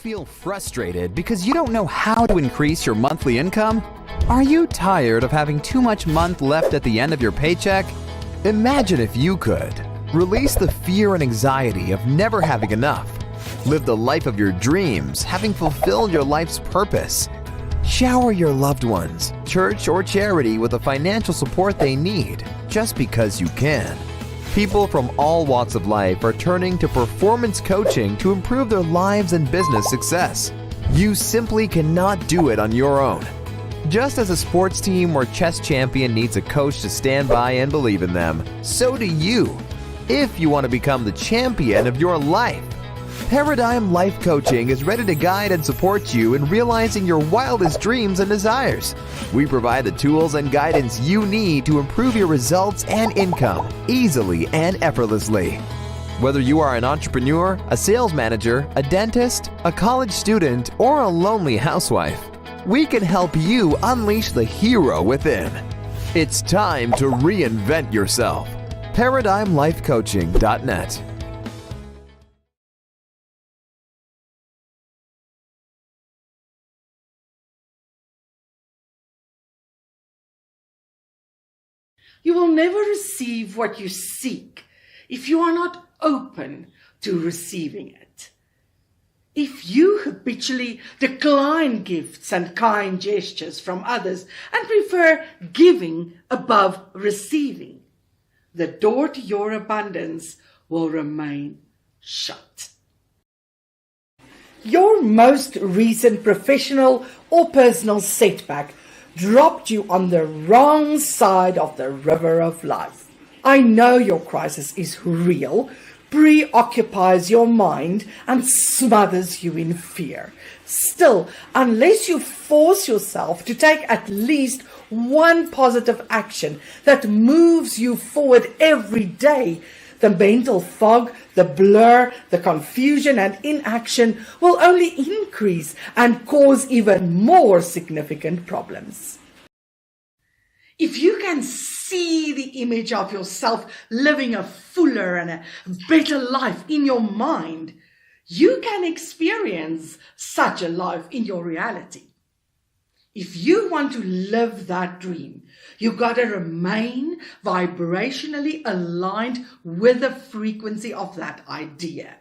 feel frustrated because you don't know how to increase your monthly income? Are you tired of having too much month left at the end of your paycheck? Imagine if you could. Release the fear and anxiety of never having enough. Live the life of your dreams, having fulfilled your life's purpose. Shower your loved ones, church or charity with the financial support they need, just because you can. People from all walks of life are turning to performance coaching to improve their lives and business success. You simply cannot do it on your own. Just as a sports team or chess champion needs a coach to stand by and believe in them, so do you, if you want to become the champion of your life. Paradigm Life Coaching is ready to guide and support you in realizing your wildest dreams and desires. We provide the tools and guidance you need to improve your results and income easily and effortlessly. Whether you are an entrepreneur, a sales manager, a dentist, a college student, or a lonely housewife, we can help you unleash the hero within. It's time to reinvent yourself. ParadigmLifeCoaching.net. You will never receive what you seek if you are not open to receiving it. If you habitually decline gifts and kind gestures from others and prefer giving above receiving, the door to your abundance will remain shut. Your most recent professional or personal setback dropped you on the wrong side of the river of life. I know your crisis is real, preoccupies your mind, and smothers you in fear. Still, unless you force yourself to take at least one positive action that moves you forward every day, the mental fog, the blur, the confusion and inaction will only increase and cause even more significant problems. If you can see the image of yourself living a fuller and a better life in your mind, you can experience such a life in your reality. If you want to live that dream, you got to remain vibrationally aligned with the frequency of that idea.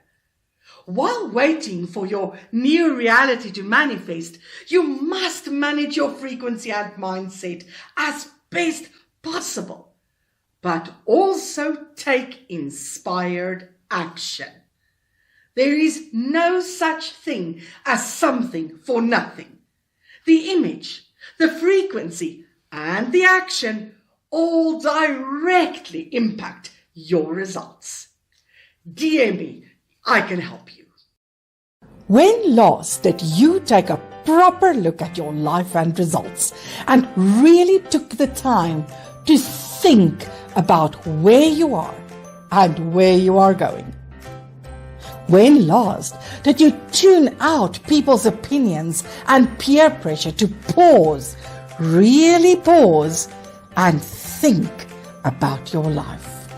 While waiting for your new reality to manifest, you must manage your frequency and mindset as best possible, but also take inspired action. There is no such thing as something for nothing. The image, the frequency, and the action all directly impact your results. DM me, I can help you. When last did you take a proper look at your life and results and really took the time to think about where you are and where you are going? When last did you tune out people's opinions and peer pressure to pause, really pause, and think about your life?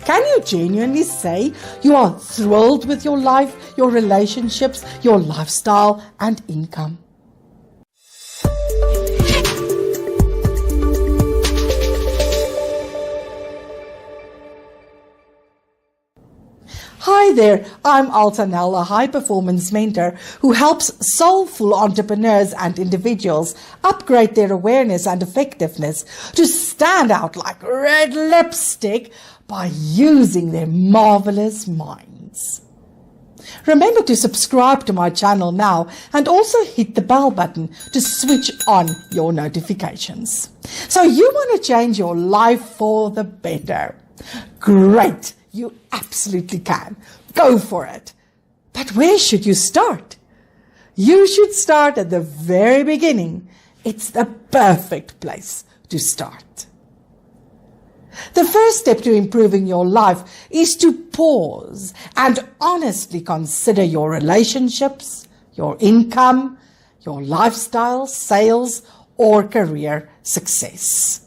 Can you genuinely say you are thrilled with your life, your relationships, your lifestyle, and income? Hi there, I'm Alta Nel, a high-performance mentor who helps soulful entrepreneurs and individuals upgrade their awareness and effectiveness to stand out like red lipstick by using their marvelous minds. Remember to subscribe to my channel now and also hit the bell button to switch on your notifications. So you want to change your life for the better? Great! You absolutely can. Go for it. But where should you start? You should start at the very beginning. It's the perfect place to start. The first step to improving your life is to pause and honestly consider your relationships, your income, your lifestyle, sales, or career success.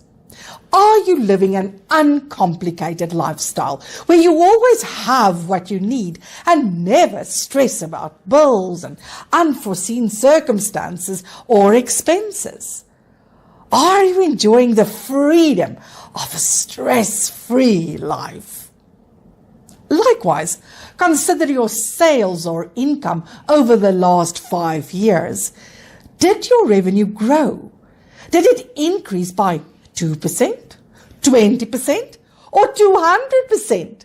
Are you living an uncomplicated lifestyle where you always have what you need and never stress about bills and unforeseen circumstances or expenses? Are you enjoying the freedom of a stress-free life? Likewise, consider your sales or income over the last 5 years. Did your revenue grow? Did it increase by 2%, 20%, or 200%?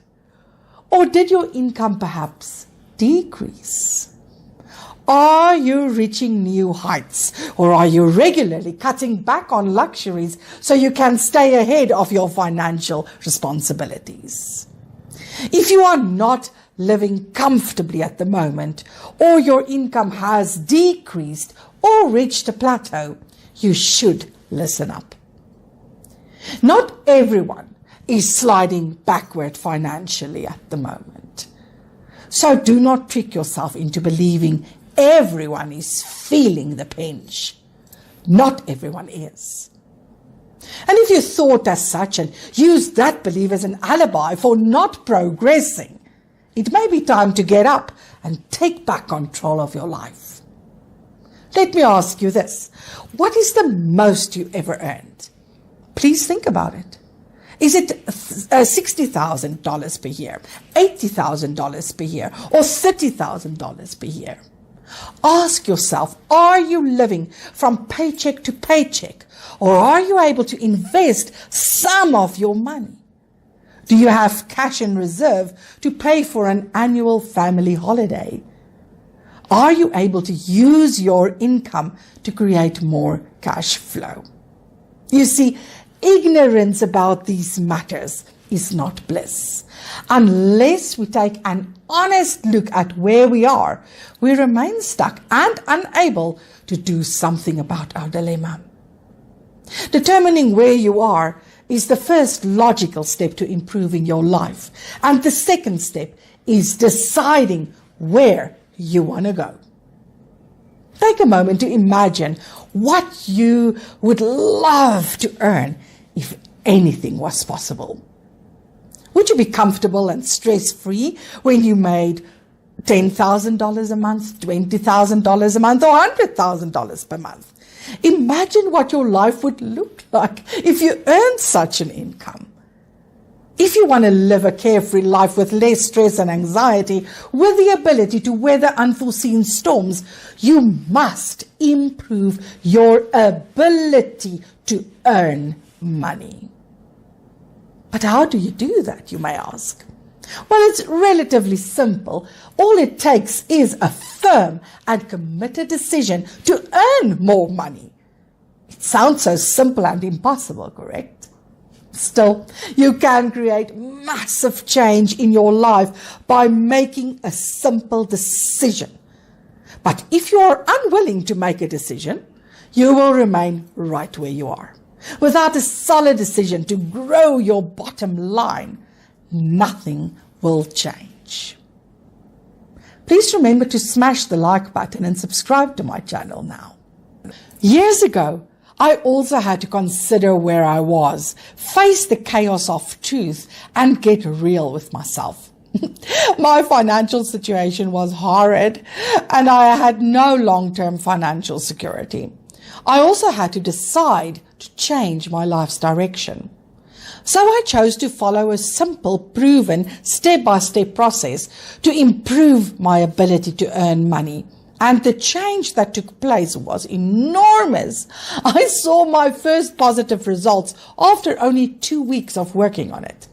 Or did your income perhaps decrease? Are you reaching new heights, or are you regularly cutting back on luxuries so you can stay ahead of your financial responsibilities? If you are not living comfortably at the moment, or your income has decreased or reached a plateau, you should listen up. Not everyone is sliding backward financially at the moment. So do not trick yourself into believing everyone is feeling the pinch. Not everyone is. And if you thought as such and used that belief as an alibi for not progressing, it may be time to get up and take back control of your life. Let me ask you this. What is the most you ever earned? Please think about it. Is it $60,000 per year, $80,000 per year, or $30,000 per year? Ask yourself, are you living from paycheck to paycheck, or are you able to invest some of your money? Do you have cash in reserve to pay for an annual family holiday? Are you able to use your income to create more cash flow? You see, ignorance about these matters is not bliss. Unless we take an honest look at where we are, we remain stuck and unable to do something about our dilemma. Determining where you are is the first logical step to improving your life. And the second step is deciding where you want to go. Take a moment to imagine what you would love to earn if anything was possible. Would you be comfortable and stress-free when you made $10,000 a month, $20,000 a month, or $100,000 per month? Imagine what your life would look like if you earned such an income. If you want to live a carefree life with less stress and anxiety, with the ability to weather unforeseen storms, you must improve your ability to earn money. But how do you do that, you may ask? Well, it's relatively simple. All it takes is a firm and committed decision to earn more money. It sounds so simple and impossible, correct? Still, you can create massive change in your life by making a simple decision. But if you are unwilling to make a decision, you will remain right where you are. Without a solid decision to grow your bottom line, nothing will change. Please remember to smash the like button and subscribe to my channel now. Years ago, I also had to consider where I was, face the chaos of truth, and get real with myself. My financial situation was horrid, and I had no long-term financial security. I also had to decide to change my life's direction. So I chose to follow a simple, proven, step-by-step process to improve my ability to earn money. And the change that took place was enormous. I saw my first positive results after only 2 weeks of working on it.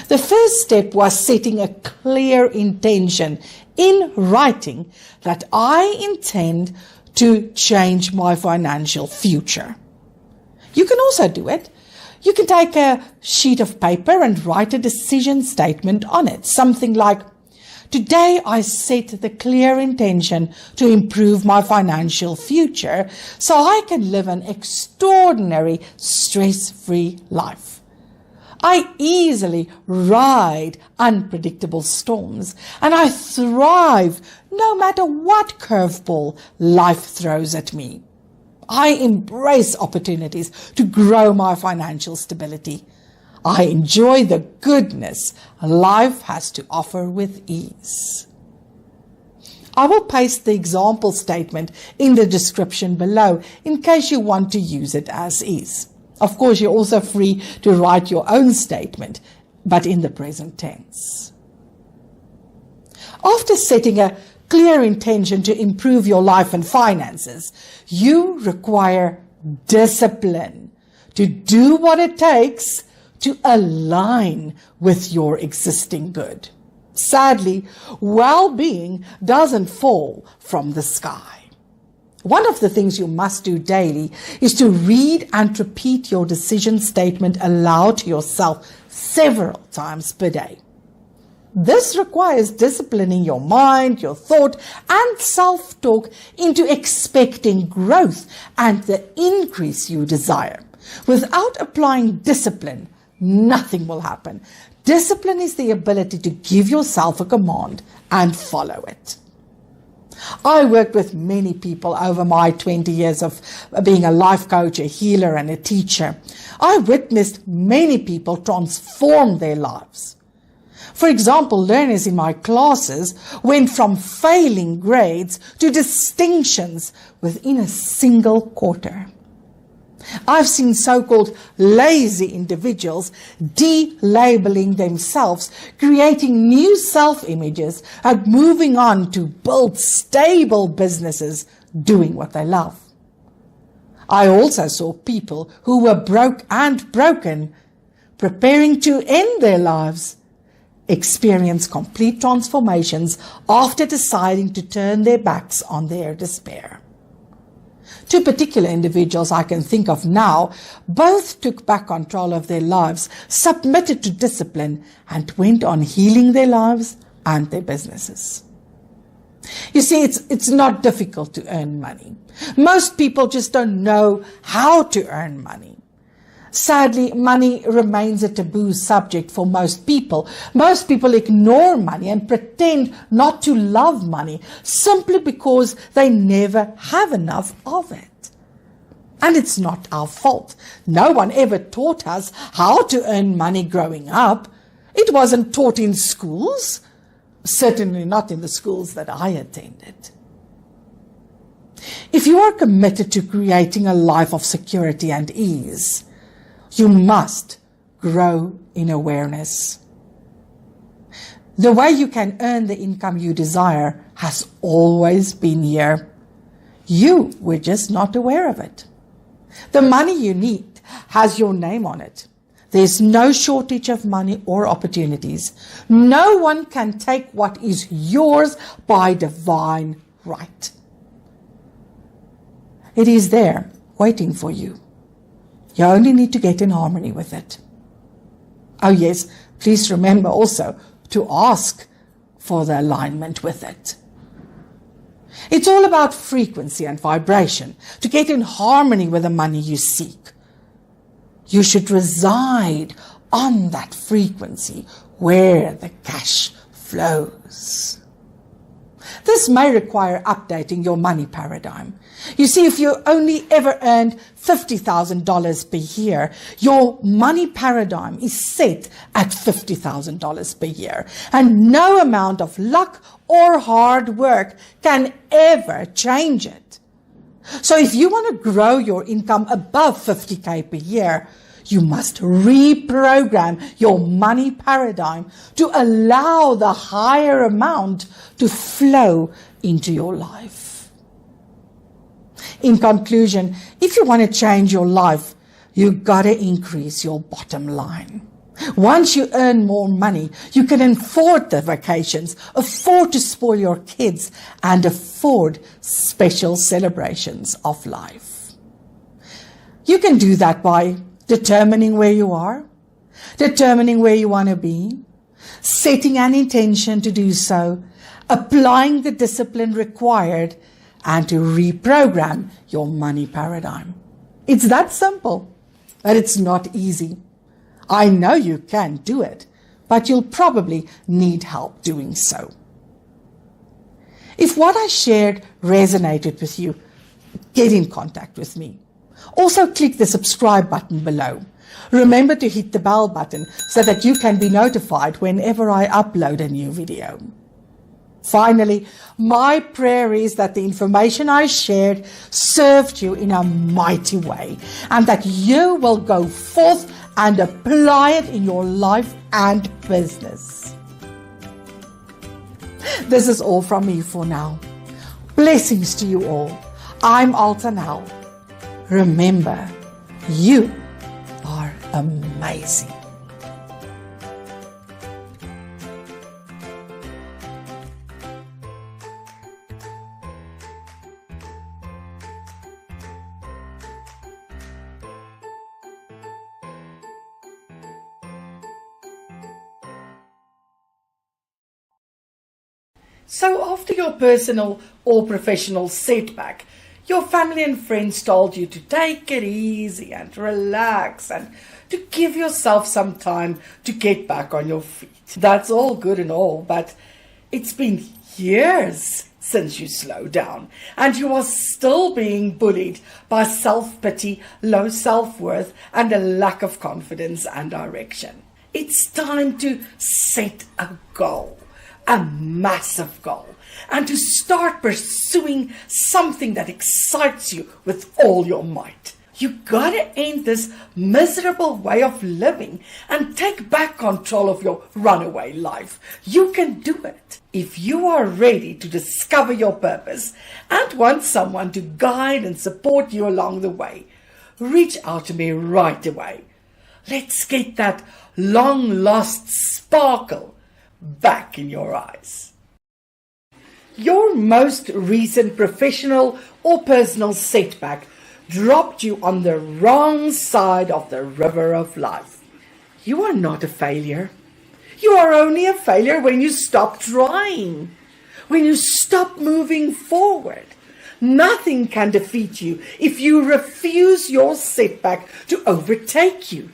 The first step was setting a clear intention in writing that I intend to change my financial future. You can also do it. You can take a sheet of paper and write a decision statement on it. Something like, today I set the clear intention to improve my financial future so I can live an extraordinary stress-free life. I easily ride unpredictable storms, and I thrive no matter what curveball life throws at me. I embrace opportunities to grow my financial stability. I enjoy the goodness life has to offer with ease. I will paste the example statement in the description below in case you want to use it as is. Of course, you're also free to write your own statement, but in the present tense. After setting a clear intention to improve your life and finances, you require discipline to do what it takes to align with your existing good. Sadly, well-being doesn't fall from the sky. One of the things you must do daily is to read and repeat your decision statement aloud to yourself several times per day. This requires disciplining your mind, your thought, and self-talk into expecting growth and the increase you desire. Without applying discipline, nothing will happen. Discipline is the ability to give yourself a command and follow it. I worked with many people over my 20 years of being a life coach, a healer, and a teacher. I witnessed many people transform their lives. For example, learners in my classes went from failing grades to distinctions within a single quarter. I've seen so-called lazy individuals de-labeling themselves, creating new self-images, and moving on to build stable businesses, doing what they love. I also saw people who were broke and broken, preparing to end their lives, experience complete transformations after deciding to turn their backs on their despair. Two particular individuals I can think of now both took back control of their lives, submitted to discipline, and went on healing their lives and their businesses. You see, it's not difficult to earn money. Most people just don't know how to earn money. Sadly, money remains a taboo subject for most people. Most people ignore money and pretend not to love money simply because they never have enough of it. And it's not our fault. No one ever taught us how to earn money growing up. It wasn't taught in schools, certainly not in the schools that I attended. If you are committed to creating a life of security and ease, you must grow in awareness. The way you can earn the income you desire has always been here. You were just not aware of it. The money you need has your name on it. There's no shortage of money or opportunities. No one can take what is yours by divine right. It is there, waiting for you. You only need to get in harmony with it. Oh yes, please remember also to ask for the alignment with it. It's all about frequency and vibration, to get in harmony with the money you seek. You should reside on that frequency where the cash flows. This may require updating your money paradigm. You see, if you only ever earned $50,000 per year, your money paradigm is set at $50,000 per year. And no amount of luck or hard work can ever change it. So if you want to grow your income above $50K per year, you must reprogram your money paradigm to allow the higher amount to flow into your life. In conclusion, if you want to change your life, you've got to increase your bottom line. Once you earn more money, you can afford the vacations, afford to spoil your kids, and afford special celebrations of life. You can do that by determining where you are, determining where you want to be, setting an intention to do so, applying the discipline required, and to reprogram your money paradigm. It's that simple, but it's not easy. I know you can do it, but you'll probably need help doing so. If what I shared resonated with you, get in contact with me. Also click the subscribe button below. Remember to hit the bell button so that you can be notified whenever I upload a new video. Finally, my prayer is that the information I shared served you in a mighty way and that you will go forth and apply it in your life and business. This is all from me for now. Blessings to you all. I'm Alta Nel. Remember, you are amazing. So after your personal or professional setback, your family and friends told you to take it easy and relax and to give yourself some time to get back on your feet. That's all good and all, but it's been years since you slowed down and you are still being bullied by self-pity, low self-worth and a lack of confidence and direction. It's time to set a goal. A massive goal, and to start pursuing something that excites you with all your might. You gotta end this miserable way of living and take back control of your runaway life. You can do it. If you are ready to discover your purpose and want someone to guide and support you along the way, reach out to me right away. Let's get that long-lost sparkle back in your eyes. Your most recent professional or personal setback dropped you on the wrong side of the river of life. You are not a failure. You are only a failure when you stop trying, when you stop moving forward. Nothing can defeat you if you refuse your setback to overtake you.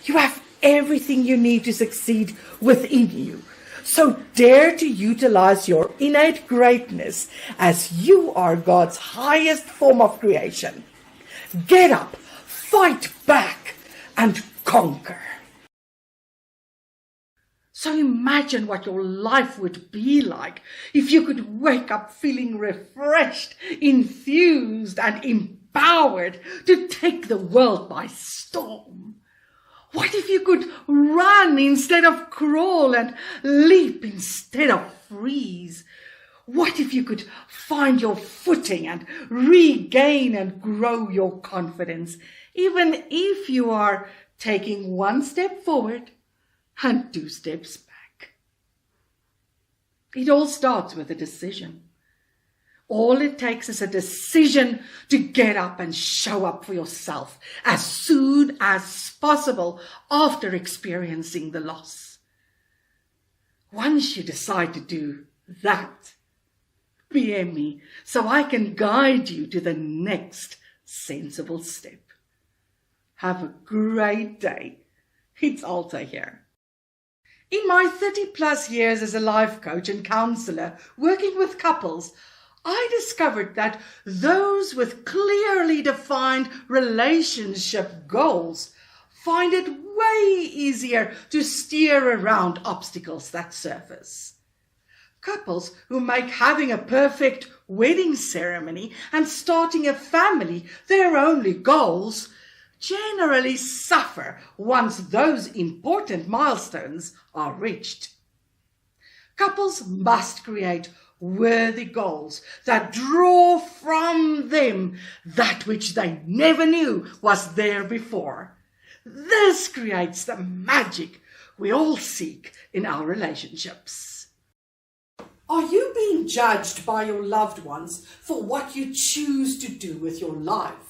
You have everything you need to succeed within you. So dare to utilize your innate greatness as you are God's highest form of creation. Get up, fight back, and conquer. So imagine what your life would be like if you could wake up feeling refreshed, enthused, and empowered to take the world by storm. What if you could run instead of crawl and leap instead of freeze? What if you could find your footing and regain and grow your confidence, even if you are taking one step forward and 2 steps back? It all starts with a decision. All it takes is a decision to get up and show up for yourself as soon as possible after experiencing the loss. Once you decide to do that, PM me so I can guide you to the next sensible step. Have a great day. It's Alta here. In my 30+ years as a life coach and counselor working with couples, I discovered that those with clearly defined relationship goals find it way easier to steer around obstacles that surface. Couples who make having a perfect wedding ceremony and starting a family their only goals generally suffer once those important milestones are reached. Couples must create worthy goals that draw from them that which they never knew was there before. This creates the magic we all seek in our relationships. Are you being judged by your loved ones for what you choose to do with your life?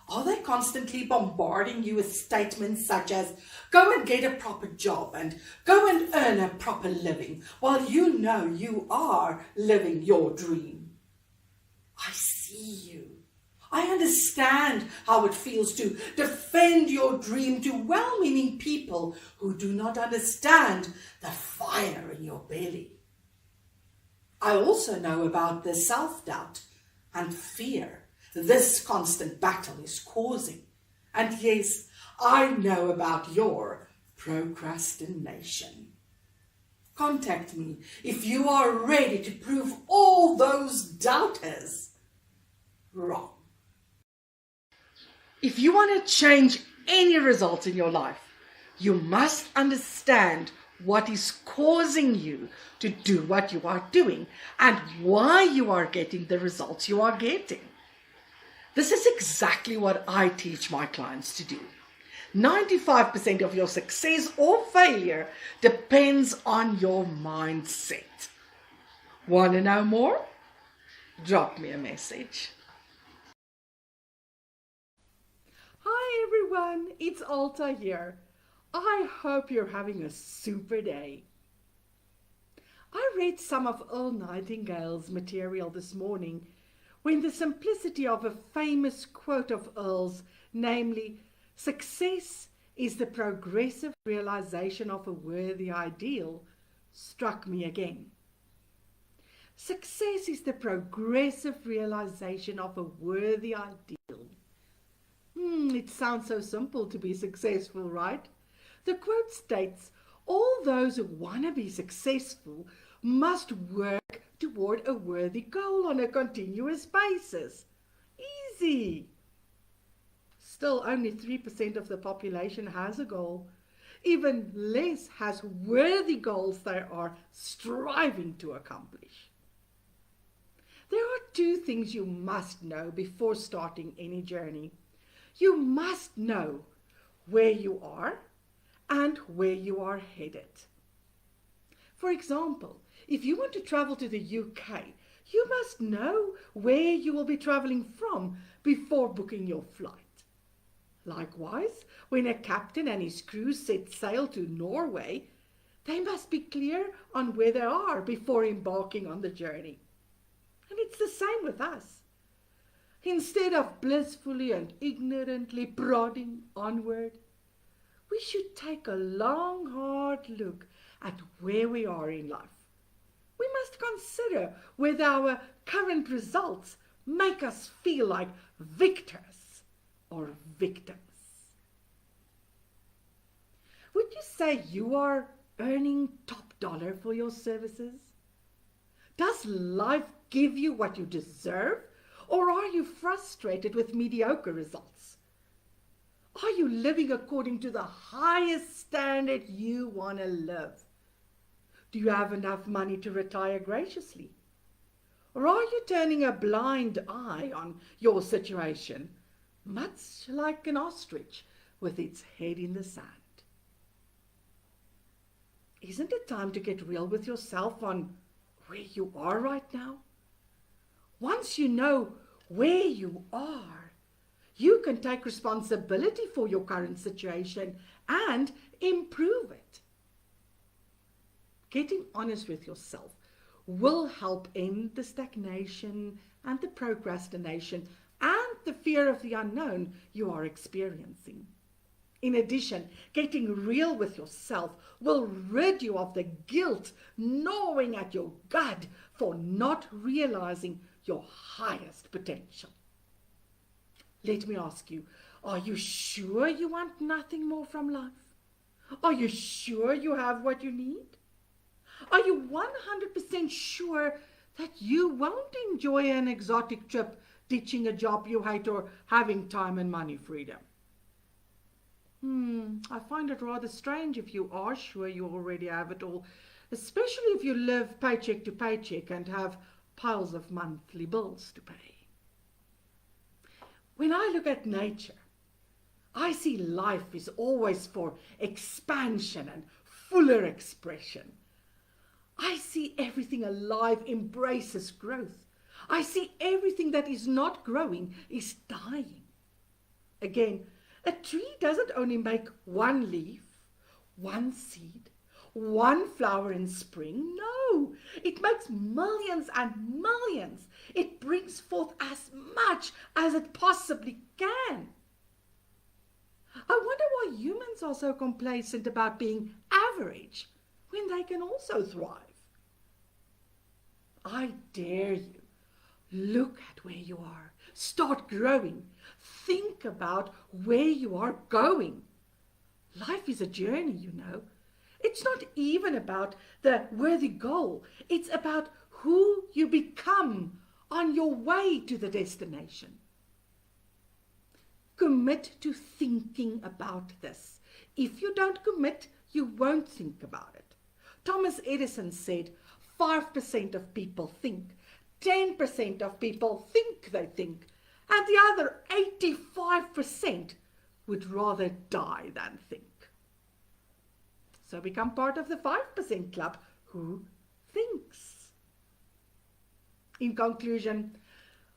Are they constantly bombarding you with statements such as, go and get a proper job and go and earn a proper living, while you know you are living your dream? I see you. I understand how it feels to defend your dream to well-meaning people who do not understand the fire in your belly. I also know about the self-doubt, and fear this constant battle is causing. And yes, I know about your procrastination. Contact me if you are ready to prove all those doubters wrong. If you want to change any results in your life, you must understand what is causing you to do what you are doing and why you are getting the results you are getting. This is exactly what I teach my clients to do. 95% of your success or failure depends on your mindset. Want to know more? Drop me a message. Hi everyone, it's Alta here. I hope you're having a super day. I read some of Earl Nightingale's material this morning when the simplicity of a famous quote of Earl's, namely, "Success is the progressive realization of a worthy ideal," struck me again. Success is the progressive realization of a worthy ideal. It sounds so simple to be successful, right? The quote states, all those who want to be successful must work toward a worthy goal on a continuous basis. Easy. Still, only 3% of the population has a goal. Even less has worthy goals they are striving to accomplish. There are two things you must know before starting any journey. You must know where you are and where you are headed. For example, if you want to travel to the UK, you must know where you will be traveling from before booking your flight. Likewise, when a captain and his crew set sail to Norway, they must be clear on where they are before embarking on the journey. And it's the same with us. Instead of blissfully and ignorantly plodding onward, we should take a long, hard look at where we are in life. We must consider whether our current results make us feel like victors or victims. Would you say you are earning top dollar for your services? Does life give you what you deserve, or are you frustrated with mediocre results? Are you living according to the highest standard you want to live? Do you have enough money to retire graciously? Or are you turning a blind eye on your situation, much like an ostrich with its head in the sand? Isn't it time to get real with yourself on where you are right now? Once you know where you are, you can take responsibility for your current situation and improve it. Getting honest with yourself will help end the stagnation and the procrastination and the fear of the unknown you are experiencing. In addition, getting real with yourself will rid you of the guilt gnawing at your gut for not realizing your highest potential. Let me ask you, are you sure you want nothing more from life? Are you sure you have what you need? Are you 100% sure that you won't enjoy an exotic trip, ditching a job you hate, or having time and money freedom? I find it rather strange if you are sure you already have it all, especially if you live paycheck to paycheck and have piles of monthly bills to pay. When I look at nature, I see life is always for expansion and fuller expression. I see everything alive embraces growth. I see everything that is not growing is dying. Again, a tree doesn't only make one leaf, one seed, one flower in spring. No, it makes millions and millions. It brings forth as much as it possibly can. I wonder why humans are so complacent about being average when they can also thrive. I dare you, Look at where you are. Start growing. Think about where you are going. Life is a journey, you know. It's not even about the worthy goal. It's about who you become on your way to the destination. Commit to thinking about this. If you don't commit, you won't think about it. Thomas Edison said 5% of people think, 10% of people think they think, and the other 85% would rather die than think. So become part of the 5% club who thinks. In conclusion,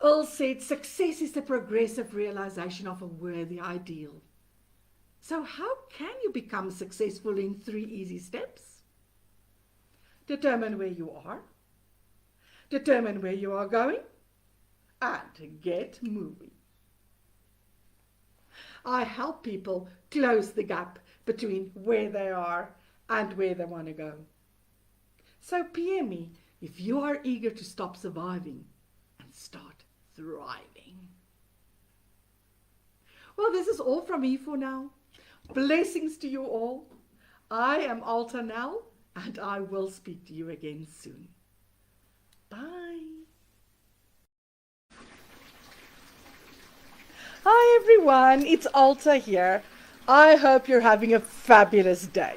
Earl said success is the progressive realization of a worthy ideal. So how can you become successful in 3 easy steps? Determine where you are, determine where you are going, and get moving. I help people close the gap between where they are and where they want to go. So PM me if you are eager to stop surviving and start thriving. Well, this is all from me for now. Blessings to you all. I am Alta Nel, and I will speak to you again soon. Bye. Hi everyone, it's Alta here. I hope you're having a fabulous day.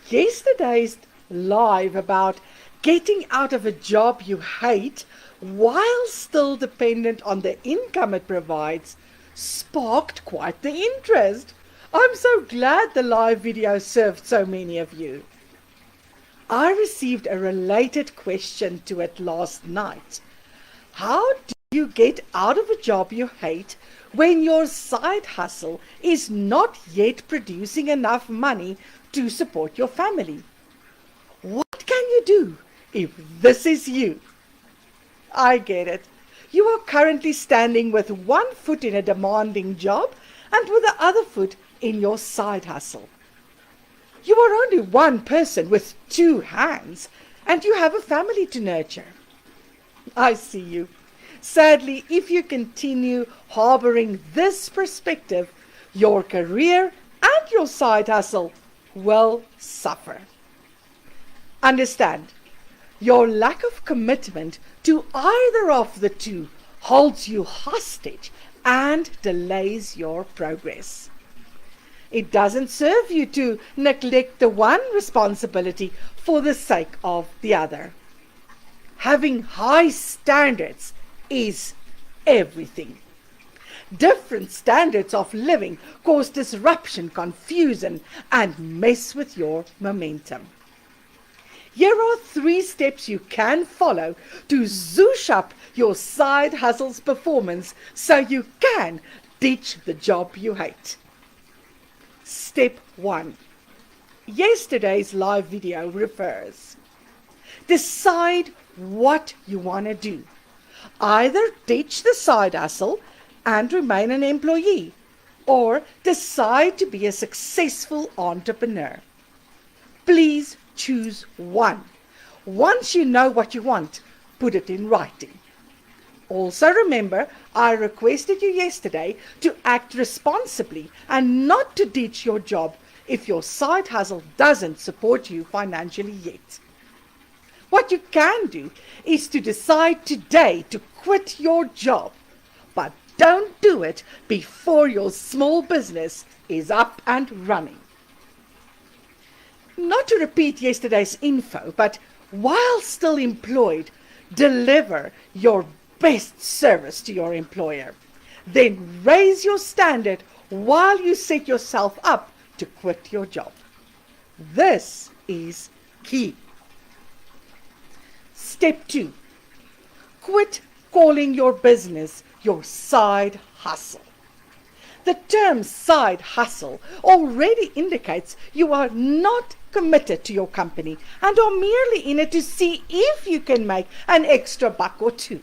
Yesterday's live about getting out of a job you hate while still dependent on the income it provides sparked quite the interest. I'm so glad the live video served so many of you. I received a related question to it last night. How do you get out of a job you hate when your side hustle is not yet producing enough money to support your family? What can you do if this is you? I get it. You are currently standing with one foot in a demanding job and with the other foot in your side hustle. You are only one person with 2 hands and you have a family to nurture. I see you. Sadly, if you continue harboring this perspective, your career and your side hustle will suffer. Understand, your lack of commitment to either of the two holds you hostage and delays your progress. It doesn't serve you to neglect the one responsibility for the sake of the other. Having high standards is everything. Different standards of living cause disruption, confusion, and mess with your momentum. Here are 3 steps you can follow to zoosh up your side hustle's performance so you can ditch the job you hate. Step 1. Yesterday's live video refers. Decide what you want to do. Either ditch the side hustle and remain an employee, or decide to be a successful entrepreneur. Please choose one. Once you know what you want, put it in writing. Also remember, I requested you yesterday to act responsibly and not to ditch your job if your side hustle doesn't support you financially yet. What you can do is to decide today to quit your job, but don't do it before your small business is up and running. Not to repeat yesterday's info, but while still employed, deliver your best service to your employer. Then raise your standard while you set yourself up to quit your job. This is key. Step 2. Quit calling your business your side hustle. The term side hustle already indicates you are not committed to your company and are merely in it to see if you can make an extra buck or two.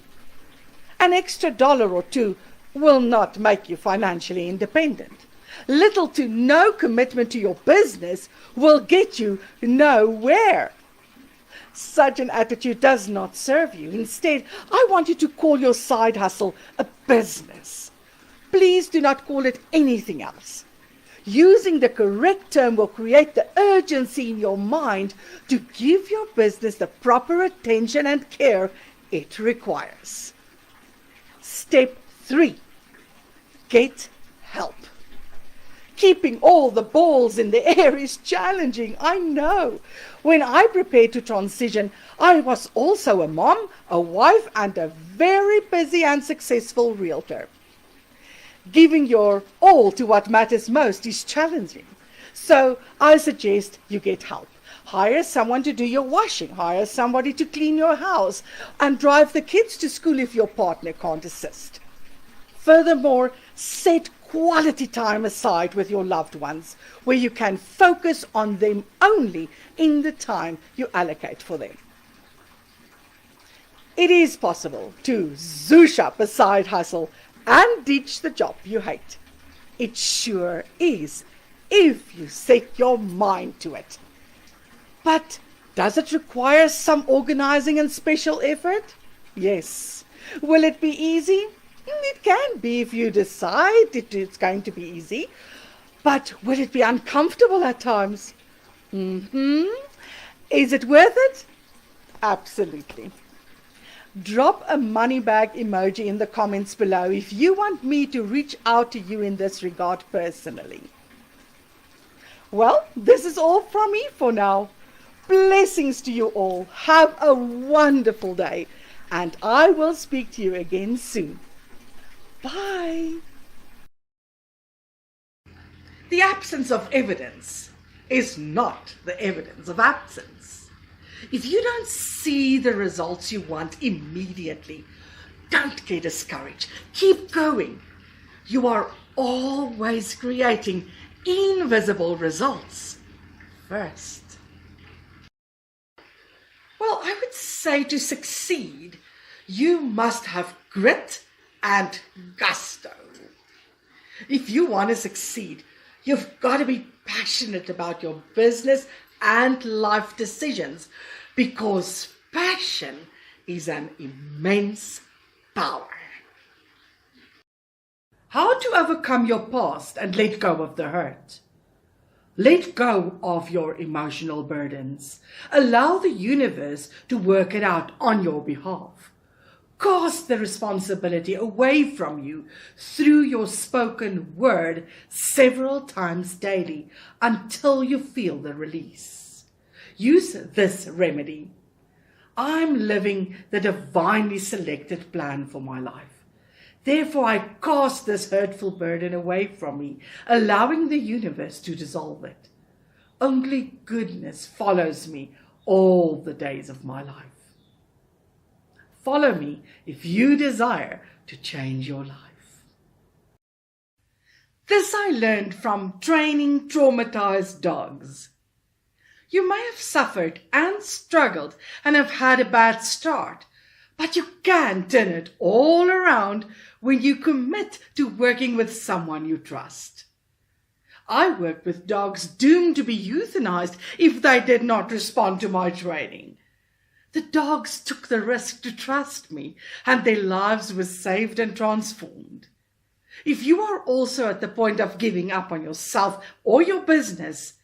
An extra $1 or 2 will not make you financially independent. Little to no commitment to your business will get you nowhere. Such an attitude does not serve you. Instead, I want you to call your side hustle a business. Please do not call it anything else. Using the correct term will create the urgency in your mind to give your business the proper attention and care it requires. Step 3. Get help. Keeping all the balls in the air is challenging, I know. When I prepared to transition, I was also a mom, a wife, and a very busy and successful realtor. Giving your all to what matters most is challenging. So I suggest you get help. Hire someone to do your washing, hire somebody to clean your house, and drive the kids to school if your partner can't assist. Furthermore, set quality time aside with your loved ones where you can focus on them only in the time you allocate for them. It is possible to zoosh up a side hustle and ditch the job you hate. It sure is, if you set your mind to it. But does it require some organizing and special effort? Yes. Will it be easy? It can be if you decide it's going to be easy. But will it be uncomfortable at times? Is it worth it? Absolutely. Drop a money bag emoji in the comments below if you want me to reach out to you in this regard personally. Well, this is all from me for now. Blessings to you all. Have a wonderful day, and I will speak to you again soon. Bye. The absence of evidence is not the evidence of absence. If you don't see the results you want immediately, don't get discouraged. Keep going. You are always creating invisible results first. Well, I would say to succeed, you must have grit and gusto. If you want to succeed, you've got to be passionate about your business and life decisions, because passion is an immense power. How to overcome your past and let go of the hurt. Let go of your emotional burdens. Allow the universe to work it out on your behalf. Cast the responsibility away from you through your spoken word several times daily until you feel the release. Use this remedy. I'm living the divinely selected plan for my life. Therefore, I cast this hurtful burden away from me, allowing the universe to dissolve it. Only goodness follows me all the days of my life. Follow me if you desire to change your life. This I learned from training traumatized dogs. You may have suffered and struggled and have had a bad start, but you can turn it all around when you commit to working with someone you trust. I worked with dogs doomed to be euthanized if they did not respond to my training. The dogs took the risk to trust me, and their lives were saved and transformed. If you are also at the point of giving up on yourself or your business,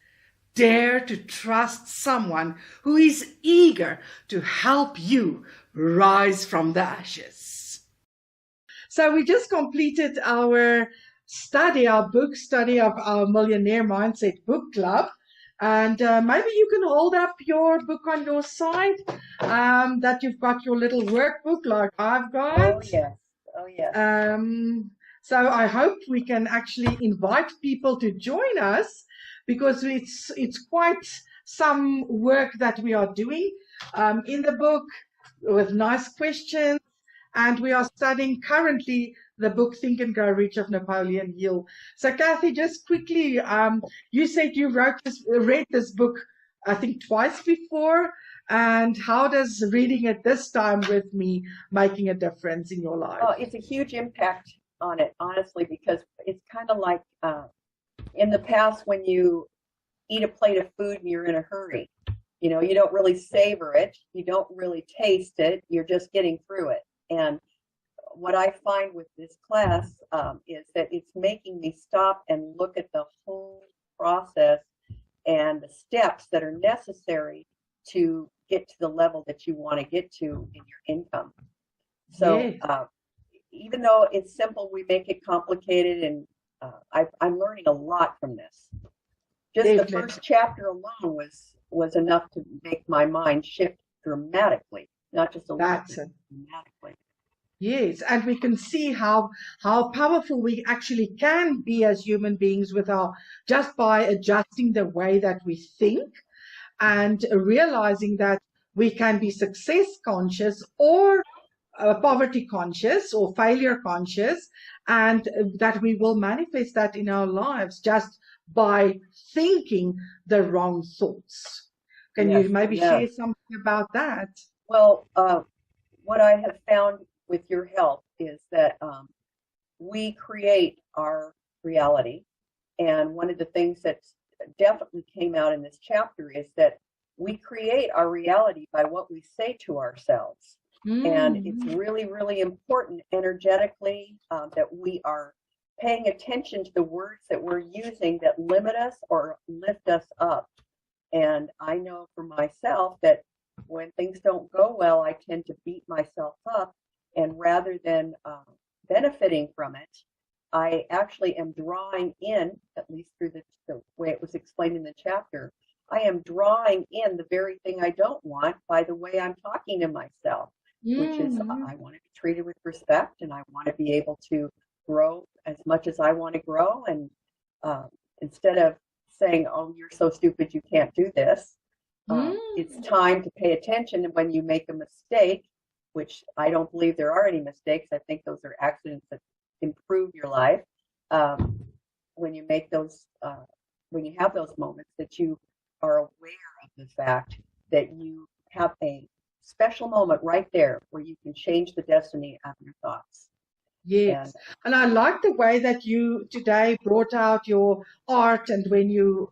dare to trust someone who is eager to help you rise from the ashes. So we just completed our study, our book study of our Millionaire Mindset Book Club. And maybe you can hold up your book on your side, that you've got your little workbook like I've got. Oh, yes. Oh, yes. So I hope we can actually invite people to join us, because it's quite some work that we are doing in the book with nice questions. And we are studying currently the book Think and Grow Rich of Napoleon Hill. So Kathy, just quickly, you said you read this book, I think twice before. And how does reading it this time with me making a difference in your life? Oh, it's a huge impact on it, honestly, because it's kind of like in the past when you eat a plate of food and you're in a hurry. You know, you don't really savor it. You don't really taste it. You're just getting through it. And what I find with this class is that it's making me stop and look at the whole process and the steps that are necessary to get to the level that you want to get to in your income. So even though it's simple, we make it complicated, and I'm learning a lot from this. Just the first chapter alone was enough to make my mind shift dramatically, not just a little bit, dramatically. Yes, and we can see how powerful we actually can be as human beings with our, just by adjusting the way that we think and realizing that we can be success conscious or poverty conscious or failure conscious, and that we will manifest that in our lives just by thinking the wrong thoughts. Can you maybe share something about that? Well, what I have found with your help is that we create our reality. And one of the things that definitely came out in this chapter is that we create our reality by what we say to ourselves. And it's really, really important energetically that we are paying attention to the words that we're using that limit us or lift us up. And I know for myself that when things don't go well, I tend to beat myself up. And rather than benefiting from it, I actually am drawing in, at least through the way it was explained in the chapter, I am drawing in the very thing I don't want by the way I'm talking to myself, which is I want to be treated with respect, and I want to be able to grow as much as I want to grow. And instead of saying, oh, you're so stupid, you can't do this, it's time to pay attention when you make a mistake, which I don't believe there are any mistakes. I think those are accidents that improve your life. When you make those, when you have those moments, that you are aware of the fact that you have a special moment right there where you can change the destiny of your thoughts. Yes, and I like the way that you today brought out your art, and when you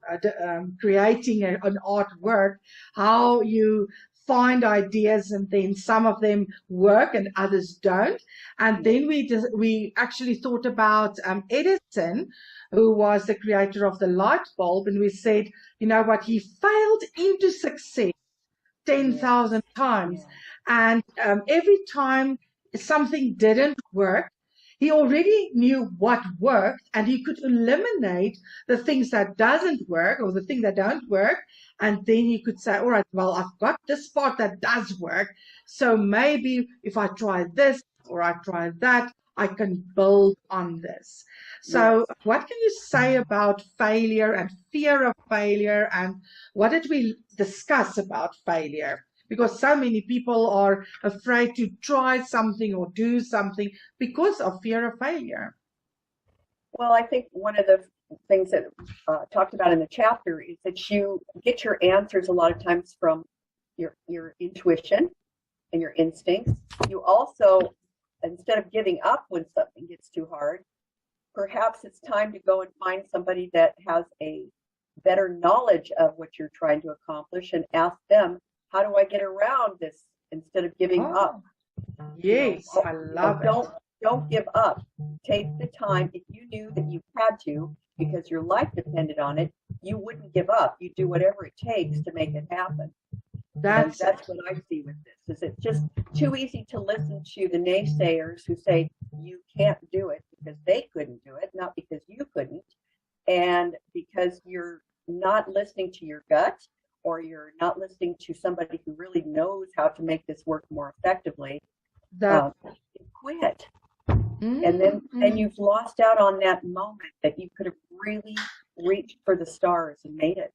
creating an artwork, how you find ideas and then some of them work and others don't. And then we actually thought about Edison, who was the creator of the light bulb, and we said, you know what, he failed into success 10,000 times. And every time something didn't work, he already knew what worked, and he could eliminate the things that doesn't work or the things that don't work. And then he could say, all right, well, I've got this part that does work. So maybe if I try this or I try that, I can build on this. So what can you say about failure and fear of failure? And what did we discuss about failure? Because so many people are afraid to try something or do something because of fear of failure. Well, I think one of the things that talked about in the chapter is that you get your answers a lot of times from your intuition and your instincts. You also, instead of giving up when something gets too hard, perhaps it's time to go and find somebody that has a better knowledge of what you're trying to accomplish and ask them, how do I get around this instead of giving up? Yes, I love it. Don't give up. Take the time. If you knew that you had to, because your life depended on it, you wouldn't give up. You do whatever it takes to make it happen. That's what I see with this. Is it's just too easy to listen to the naysayers who say you can't do it because they couldn't do it, not because you couldn't, and because you're not listening to your gut, or you're not listening to somebody who really knows how to make this work more effectively. Quit. And then you've lost out on that moment that you could have really reached for the stars and made it.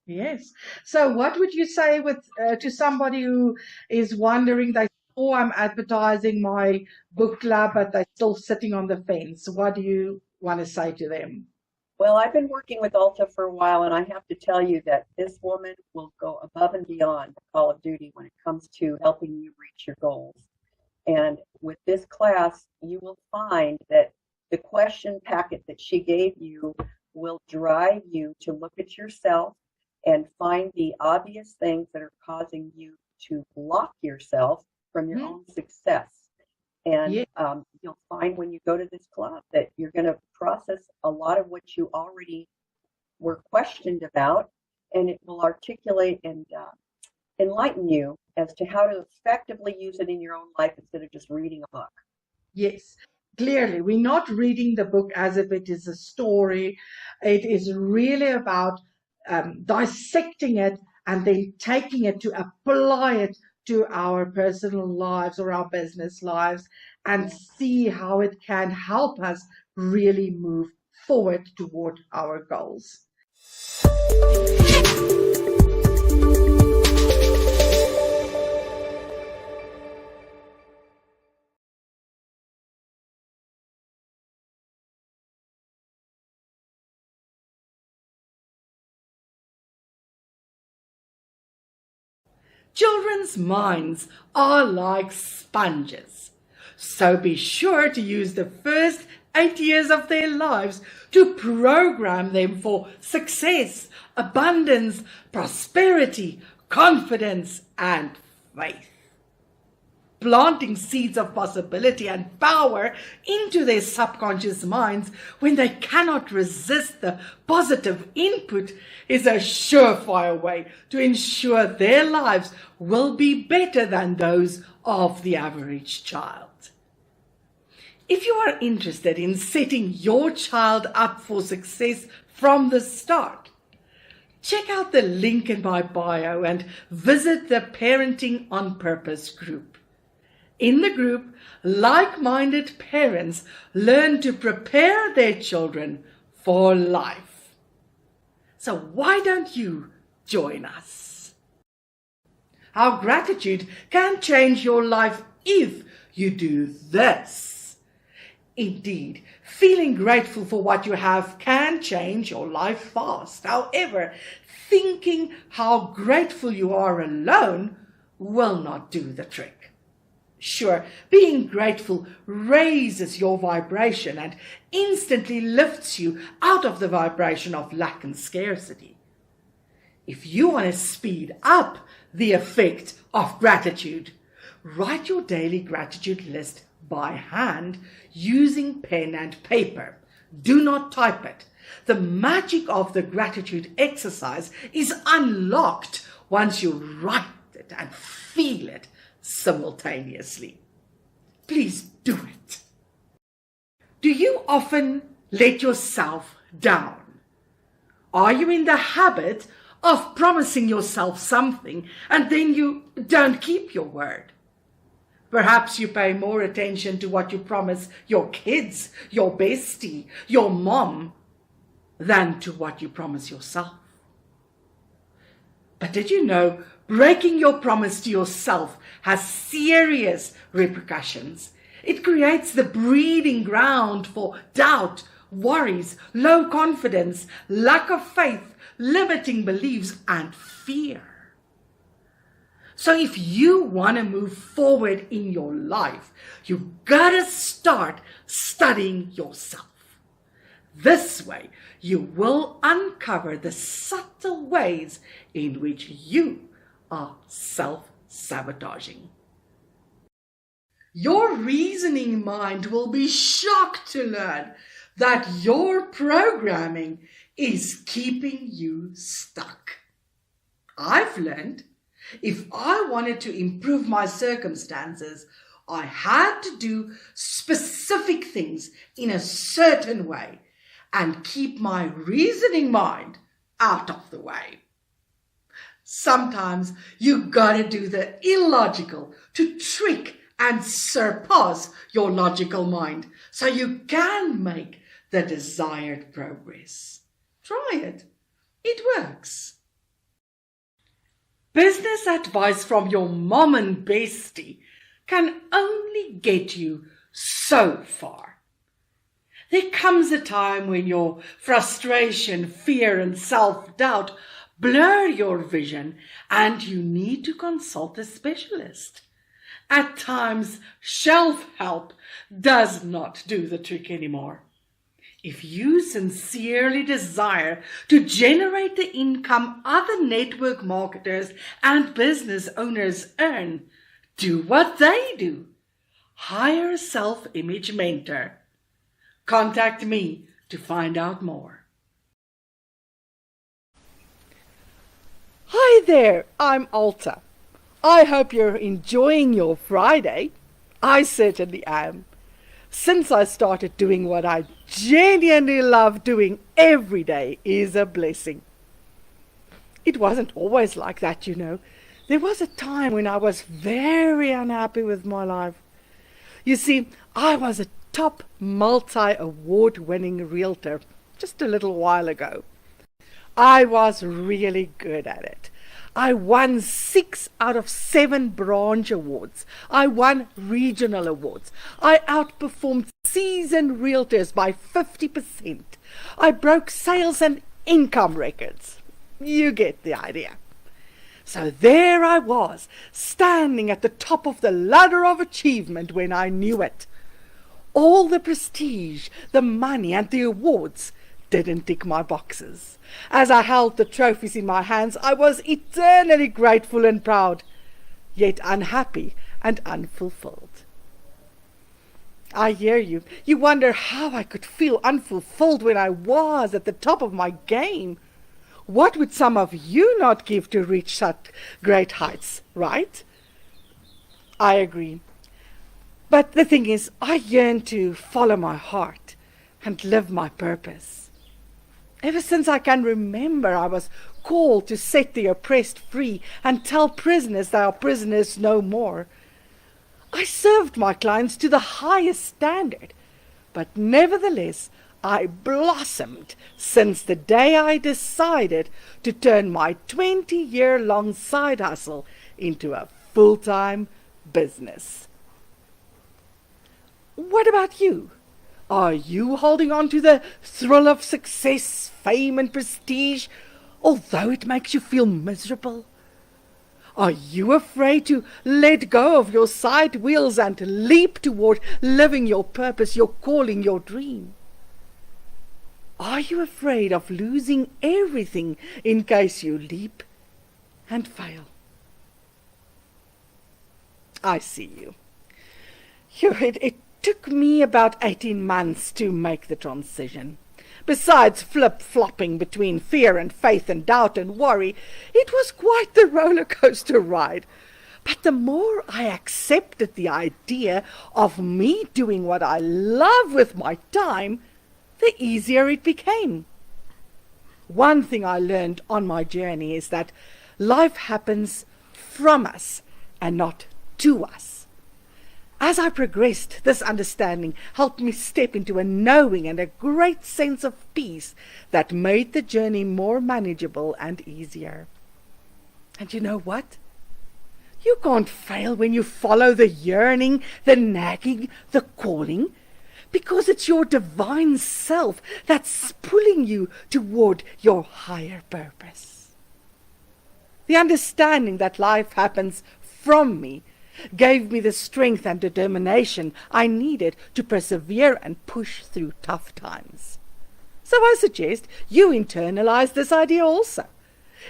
Yes. So what would you say with to somebody who is wondering, they oh, I'm advertising my book club, but they're still sitting on the fence? What do you want to say to them? Well, I've been working with Alta for a while, and I have to tell you that this woman will go above and beyond the call of duty when it comes to helping you reach your goals. And with this class, you will find that the question packet that she gave you will drive you to look at yourself and find the obvious things that are causing you to block yourself from your own success. And you'll find when you go to this club that you're going to process a lot of what you already were questioned about, and it will articulate and enlighten you as to how to effectively use it in your own life instead of just reading a book. Yes, clearly, we're not reading the book as if it is a story. It is really about dissecting it and then taking it to apply it to our personal lives or our business lives and see how it can help us really move forward toward our goals. Children's minds are like sponges, so be sure to use the first 8 years of their lives to program them for success, abundance, prosperity, confidence, and faith. Planting seeds of possibility and power into their subconscious minds when they cannot resist the positive input is a surefire way to ensure their lives will be better than those of the average child. If you are interested in setting your child up for success from the start, check out the link in my bio and visit the Parenting on Purpose group. In the group, like-minded parents learn to prepare their children for life. So why don't you join us? How gratitude can change your life if you do this. Indeed, feeling grateful for what you have can change your life fast. However, thinking how grateful you are alone will not do the trick. Sure, being grateful raises your vibration and instantly lifts you out of the vibration of lack and scarcity. If you want to speed up the effect of gratitude, write your daily gratitude list by hand using pen and paper. Do not type it. The magic of the gratitude exercise is unlocked once you write it and feel it simultaneously. Please do it. Do you often let yourself down? Are you in the habit of promising yourself something and then you don't keep your word? Perhaps you pay more attention to what you promise your kids, your bestie, your mom, than to what you promise yourself. But did you know breaking your promise to yourself has serious repercussions? It creates the breeding ground for doubt, worries, low confidence, lack of faith, limiting beliefs, and fear. So if you want to move forward in your life, you gotta start studying yourself. This way, you will uncover the subtle ways in which you are self-sabotaging. Your reasoning mind will be shocked to learn that your programming is keeping you stuck. I've learned if I wanted to improve my circumstances, I had to do specific things in a certain way and keep my reasoning mind out of the way. Sometimes you gotta do the illogical to trick and surpass your logical mind so you can make the desired progress. Try it. It works. Business advice from your mom and bestie can only get you so far. There comes a time when your frustration, fear, and self-doubt blur your vision and you need to consult a specialist. At times, self-help does not do the trick anymore. If you sincerely desire to generate the income other network marketers and business owners earn, do what they do. Hire a self-image mentor. Contact me to find out more. Hi there, I'm Alta. I hope you're enjoying your Friday. I certainly am. Since I started doing what I genuinely love doing every day is a blessing. It wasn't always like that, you know. There was a time when I was very unhappy with my life. You see, I was a top multi-award-winning realtor just a little while ago. I was really good at it. I won 6 out of 7 branch awards. I won regional awards. I outperformed seasoned realtors by 50%. I broke sales and income records. You get the idea. So there I was, standing at the top of the ladder of achievement when I knew it. All the prestige, the money and the awards didn't tick my boxes. As I held the trophies in my hands, I was eternally grateful and proud, yet unhappy and unfulfilled. I hear you. You wonder how I could feel unfulfilled when I was at the top of my game. What would some of you not give to reach such great heights, right? I agree. But the thing is, I yearn to follow my heart and live my purpose. Ever since I can remember, I was called to set the oppressed free and tell prisoners they are prisoners no more. I served my clients to the highest standard, but nevertheless, I blossomed since the day I decided to turn my 20-year-long side hustle into a full-time business. What about you? Are you holding on to the thrill of success, fame and prestige, although it makes you feel miserable? Are you afraid to let go of your side wheels and leap toward living your purpose, your calling, your dream? Are you afraid of losing everything in case you leap and fail? I see you. It took me about 18 months to make the transition. Besides flip-flopping between fear and faith and doubt and worry, it was quite the roller coaster ride. But the more I accepted the idea of me doing what I love with my time, the easier it became. One thing I learned on my journey is that life happens from us and not to us. As I progressed, this understanding helped me step into a knowing and a great sense of peace that made the journey more manageable and easier. And you know what? You can't fail when you follow the yearning, the nagging, the calling, because it's your divine self that's pulling you toward your higher purpose. The understanding that life happens from me gave me the strength and determination I needed to persevere and push through tough times. So I suggest you internalize this idea also.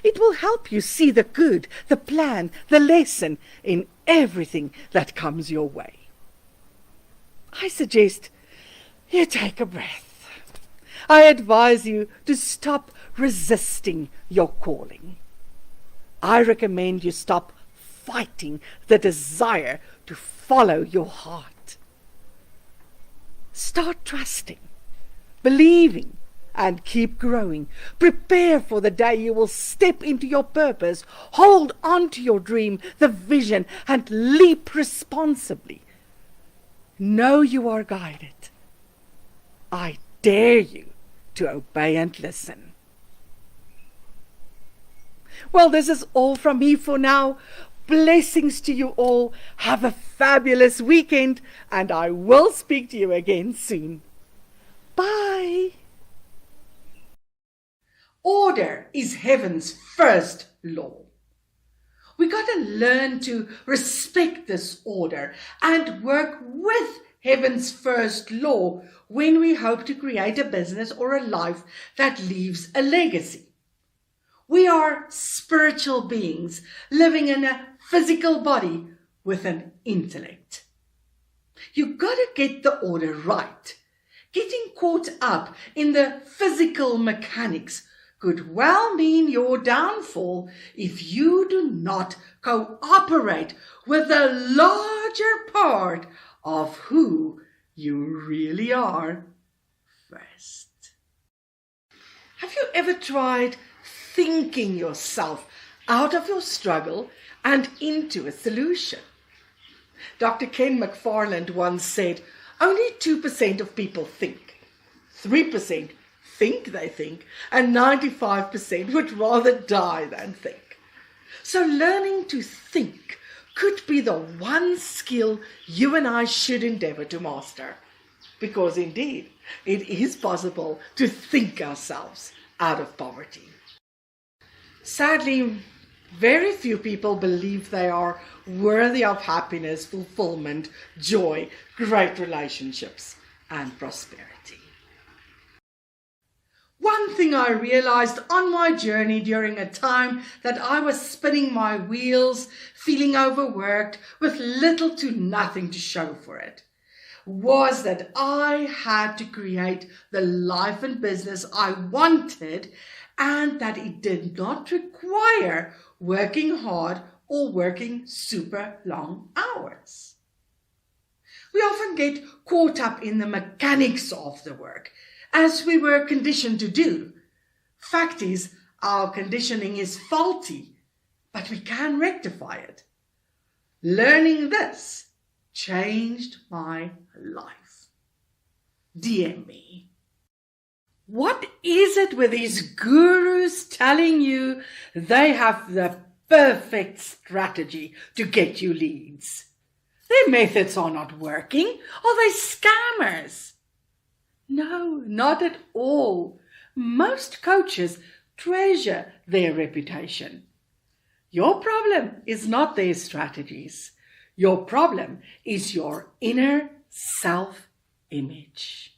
It will help you see the good, the plan, the lesson in everything that comes your way. I suggest you take a breath. I advise you to stop resisting your calling. I recommend you stop fighting the desire to follow your heart. Start trusting, believing, and keep growing. Prepare for the day you will step into your purpose, hold on to your dream, the vision, and leap responsibly. Know you are guided. I dare you to obey and listen. Well, this is all from me for now. Blessings to you all. Have a fabulous weekend, and I will speak to you again soon. Bye. Order is heaven's first law. We got to learn to respect this order and work with heaven's first law when we hope to create a business or a life that leaves a legacy. We are spiritual beings living in a physical body with an intellect. You gotta get the order right. Getting caught up in the physical mechanics could well mean your downfall if you do not cooperate with the larger part of who you really are first. Have you ever tried thinking yourself out of your struggle and into a solution? Dr. Ken McFarland once said, only 2% of people think. 3% think they think, and 95% would rather die than think. So learning to think could be the one skill you and I should endeavor to master. Because indeed, it is possible to think ourselves out of poverty. Sadly, very few people believe they are worthy of happiness, fulfillment, joy, great relationships, and prosperity. One thing I realized on my journey during a time that I was spinning my wheels, feeling overworked, with little to nothing to show for it, was that I had to create the life and business I wanted, and that it did not require working hard or working super long hours. We often get caught up in the mechanics of the work, as we were conditioned to do. Fact is, our conditioning is faulty, but we can rectify it. Learning this changed my life. DM me. What is it with these gurus telling you they have the perfect strategy to get you leads? Their methods are not working. Are they scammers? No, not at all. Most coaches treasure their reputation. Your problem is not their strategies. Your problem is your inner self-image.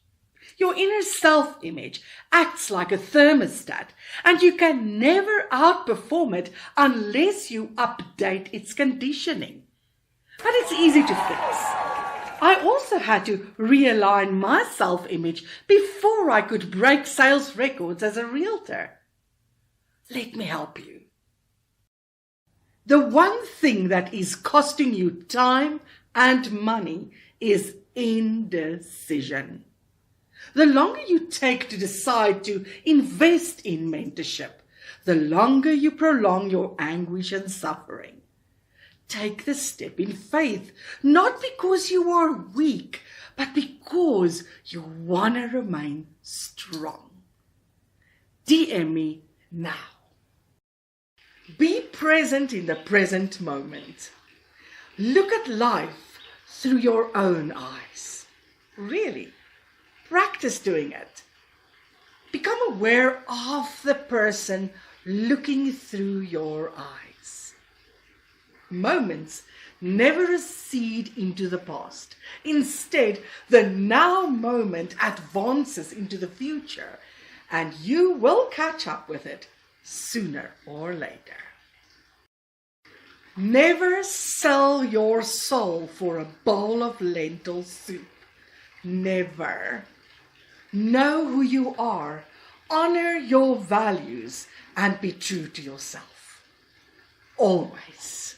Your inner self-image acts like a thermostat, and you can never outperform it unless you update its conditioning. But it's easy to fix. I also had to realign my self-image before I could break sales records as a realtor. Let me help you. The one thing that is costing you time and money is indecision. The longer you take to decide to invest in mentorship, the longer you prolong your anguish and suffering. Take the step in faith, not because you are weak, but because you want to remain strong. DM me now. Be present in the present moment. Look at life through your own eyes. Really, practice doing it. Become aware of the person looking through your eyes. Moments never recede into the past. Instead, the now moment advances into the future, and you will catch up with it sooner or later. Never sell your soul for a bowl of lentil soup. Never. Know who you are, honor your values, and be true to yourself. Always.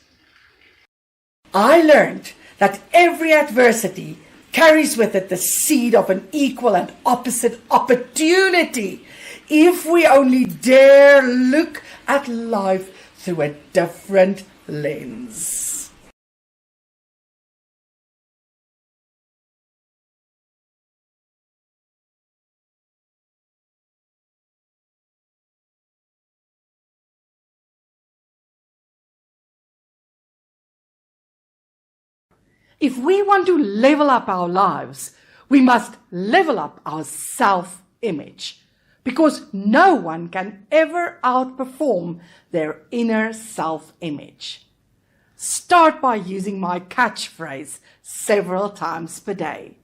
I learned that every adversity carries with it the seed of an equal and opposite opportunity if we only dare look at life through a different lens. If we want to level up our lives, we must level up our self-image, because no one can ever outperform their inner self-image. Start by using my catchphrase several times per day.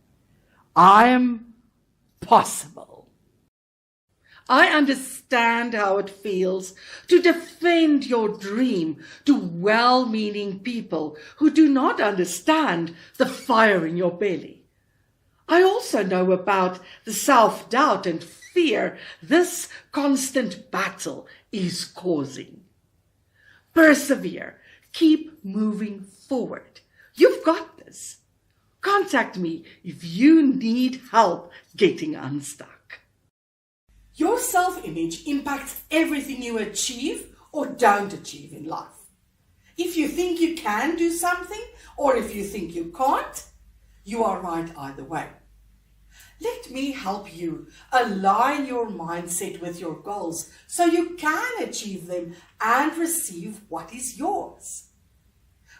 I am possible. I understand how it feels to defend your dream to well-meaning people who do not understand the fire in your belly. I also know about the self-doubt and fear this constant battle is causing. Persevere. Keep moving forward. You've got this. Contact me if you need help getting unstuck. Your self-image impacts everything you achieve or don't achieve in life. If you think you can do something or if you think you can't, you are right either way. Let me help you align your mindset with your goals so you can achieve them and receive what is yours.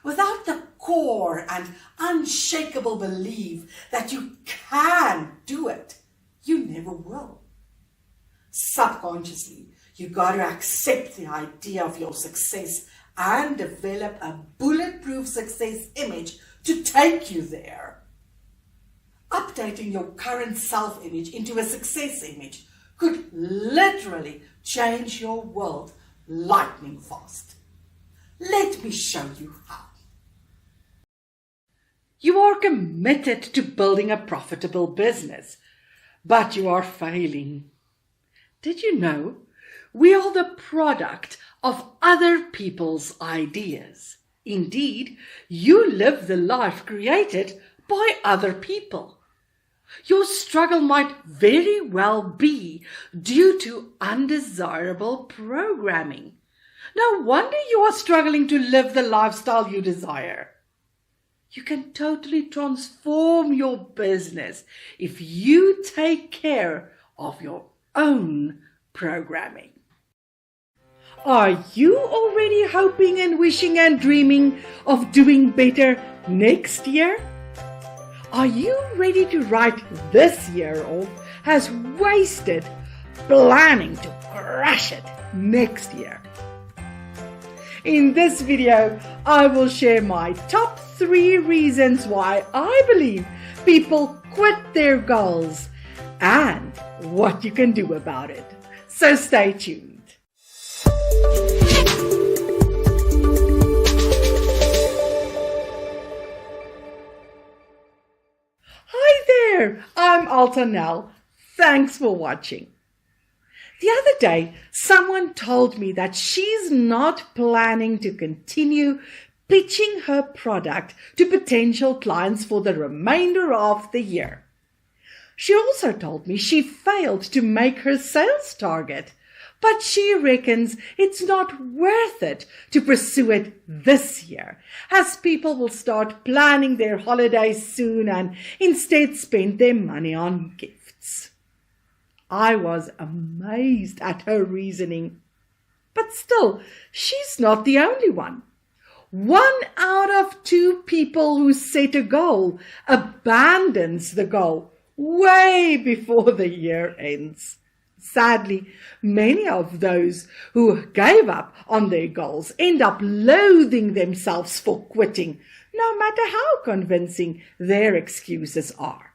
Without the core and unshakable belief that you can do it, you never will. Subconsciously, you got to accept the idea of your success and develop a bulletproof success image to take you there. Updating your current self-image into a success image could literally change your world lightning fast. Let me show you how. You are committed to building a profitable business, but you are failing. Did you know we are the product of other people's ideas? Indeed, you live the life created by other people. Your struggle might very well be due to undesirable programming. No wonder you are struggling to live the lifestyle you desire. You can totally transform your business if you take care of your own programming. Are you already hoping and wishing and dreaming of doing better next year? Are you ready to write this year off as wasted, planning to crush it next year? In this video, I will share my top 3 reasons why I believe people quit their goals and what you can do about it. So stay tuned. I'm Alta Nel. Thanks for watching. The other day, someone told me that she's not planning to continue pitching her product to potential clients for the remainder of the year. She also told me she failed to make her sales target, but she reckons it's not worth it to pursue it this year, as people will start planning their holidays soon and instead spend their money on gifts. I was amazed at her reasoning. But still, she's not the only one. 1 out of 2 people who set a goal abandons the goal way before the year ends. Sadly, many of those who gave up on their goals end up loathing themselves for quitting, no matter how convincing their excuses are.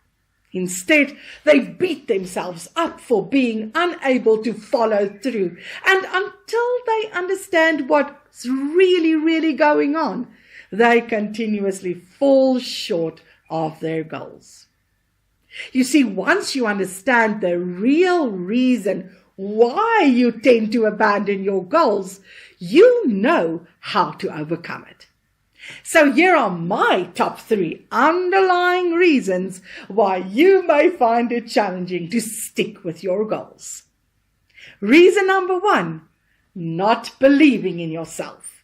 Instead, they beat themselves up for being unable to follow through, and until they understand what's really going on, they continuously fall short of their goals. You see, once you understand the real reason why you tend to abandon your goals, you know how to overcome it. So here are my top 3 underlying reasons why you may find it challenging to stick with your goals. Reason number 1, not believing in yourself.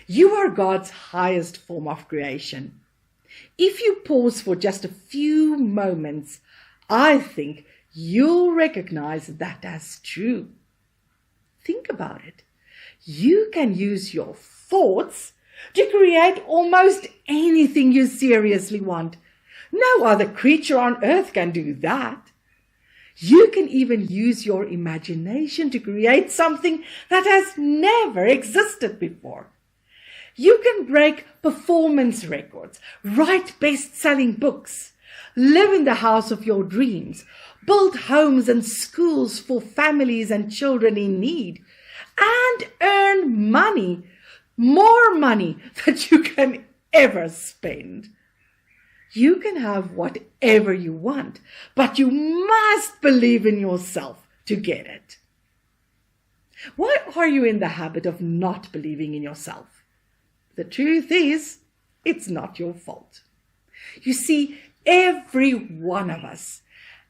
You are God's highest form of creation. If you pause for just a few moments, I think you'll recognize that as true. Think about it. You can use your thoughts to create almost anything you seriously want. No other creature on earth can do that. You can even use your imagination to create something that has never existed before. You can break performance records, write best-selling books, live in the house of your dreams, build homes and schools for families and children in need, and earn money, more money than you can ever spend. You can have whatever you want, but you must believe in yourself to get it. Why are you in the habit of not believing in yourself? The truth is, it's not your fault. You see, every one of us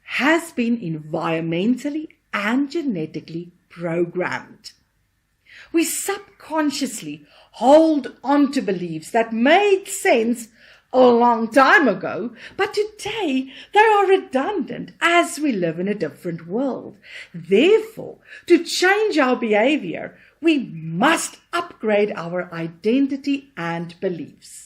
has been environmentally and genetically programmed. We subconsciously hold on to beliefs that made sense a long time ago, but today they are redundant as we live in a different world. Therefore, to change our behavior, we must upgrade our identity and beliefs.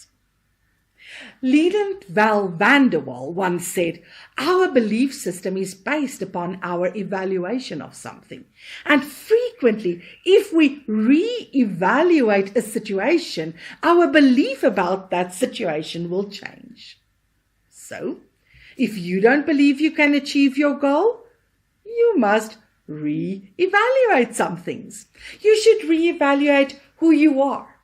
Leland Val Vanderwall once said, "Our belief system is based upon our evaluation of something. And frequently, if we re-evaluate a situation, our belief about that situation will change." So, if you don't believe you can achieve your goal, you must re-evaluate some things. You should re-evaluate who you are.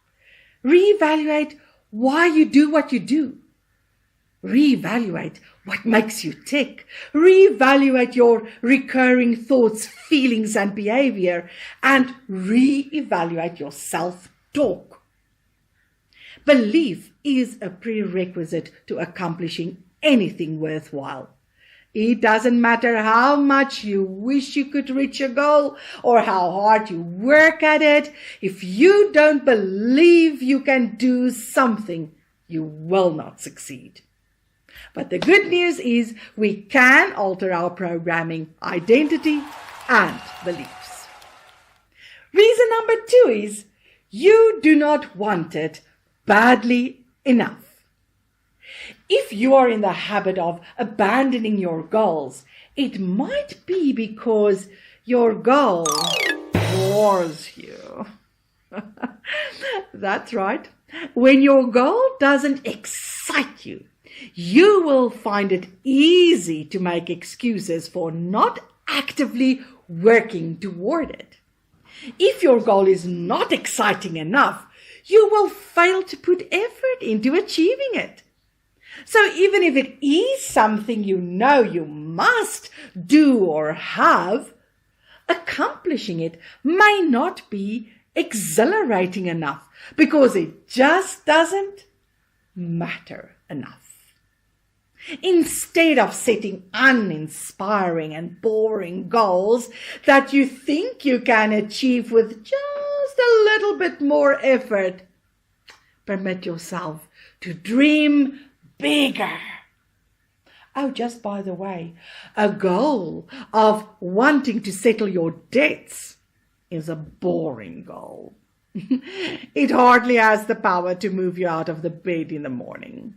Re-evaluate why you do what you do. Re-evaluate what makes you tick. Re-evaluate your recurring thoughts, feelings, and behavior, and re-evaluate your self-talk. Belief is a prerequisite to accomplishing anything worthwhile. It doesn't matter how much you wish you could reach your goal or how hard you work at it. If you don't believe you can do something, you will not succeed. But the good news is we can alter our programming, identity, and beliefs. Reason number 2 is you do not want it badly enough. If you are in the habit of abandoning your goals, it might be because your goal bores you. That's right. When your goal doesn't excite you, you will find it easy to make excuses for not actively working toward it. If your goal is not exciting enough, you will fail to put effort into achieving it. So even if it is something you know you must do or have, accomplishing it may not be exhilarating enough because it just doesn't matter enough. Instead of setting uninspiring and boring goals that you think you can achieve with just a little bit more effort, permit yourself to dream bigger. Oh, just by the way, a goal of wanting to settle your debts is a boring goal. It hardly has the power to move you out of the bed in the morning.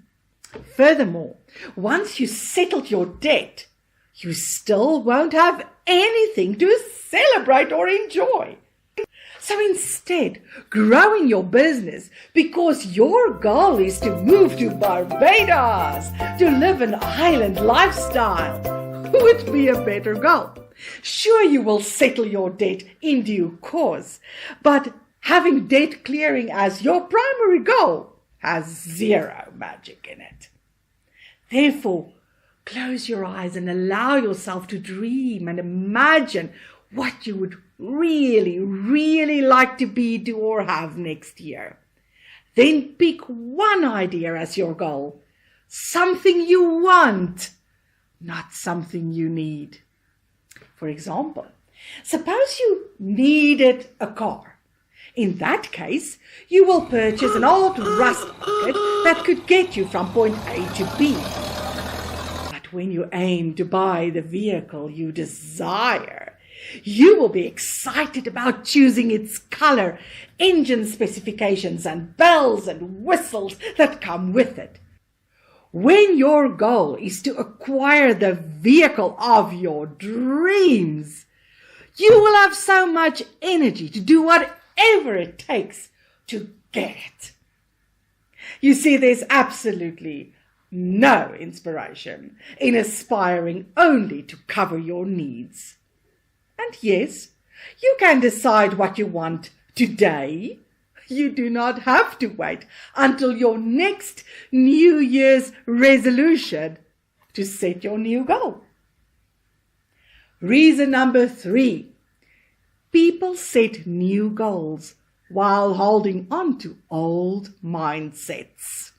Furthermore, once you settled your debt, you still won't have anything to celebrate or enjoy. So instead, growing your business because your goal is to move to Barbados to live an island lifestyle would be a better goal. Sure, you will settle your debt in due course, but having debt clearing as your primary goal has zero magic in it. Therefore, close your eyes and allow yourself to dream and imagine what you would really like to be, do, or have next year. Then pick one idea as your goal. Something you want, not something you need. For example, suppose you needed a car. In that case, you will purchase an old rust bucket that could get you from point A to B. But when you aim to buy the vehicle you desire, you will be excited about choosing its color, engine specifications, and bells and whistles that come with it. When your goal is to acquire the vehicle of your dreams, you will have so much energy to do whatever it takes to get it. You see, there's absolutely no inspiration in aspiring only to cover your needs. And yes, you can decide what you want today. You do not have to wait until your next New Year's resolution to set your new goal. Reason number 3. People set new goals while holding on to old mindsets.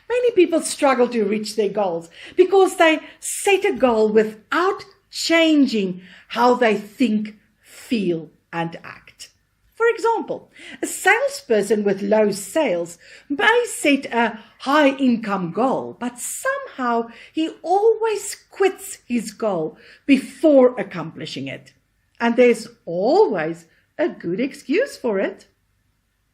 Many people struggle to reach their goals because they set a goal without changing how they think, feel, and act. For example, a salesperson with low sales may set a high income goal, but somehow he always quits his goal before accomplishing it. And there's always a good excuse for it.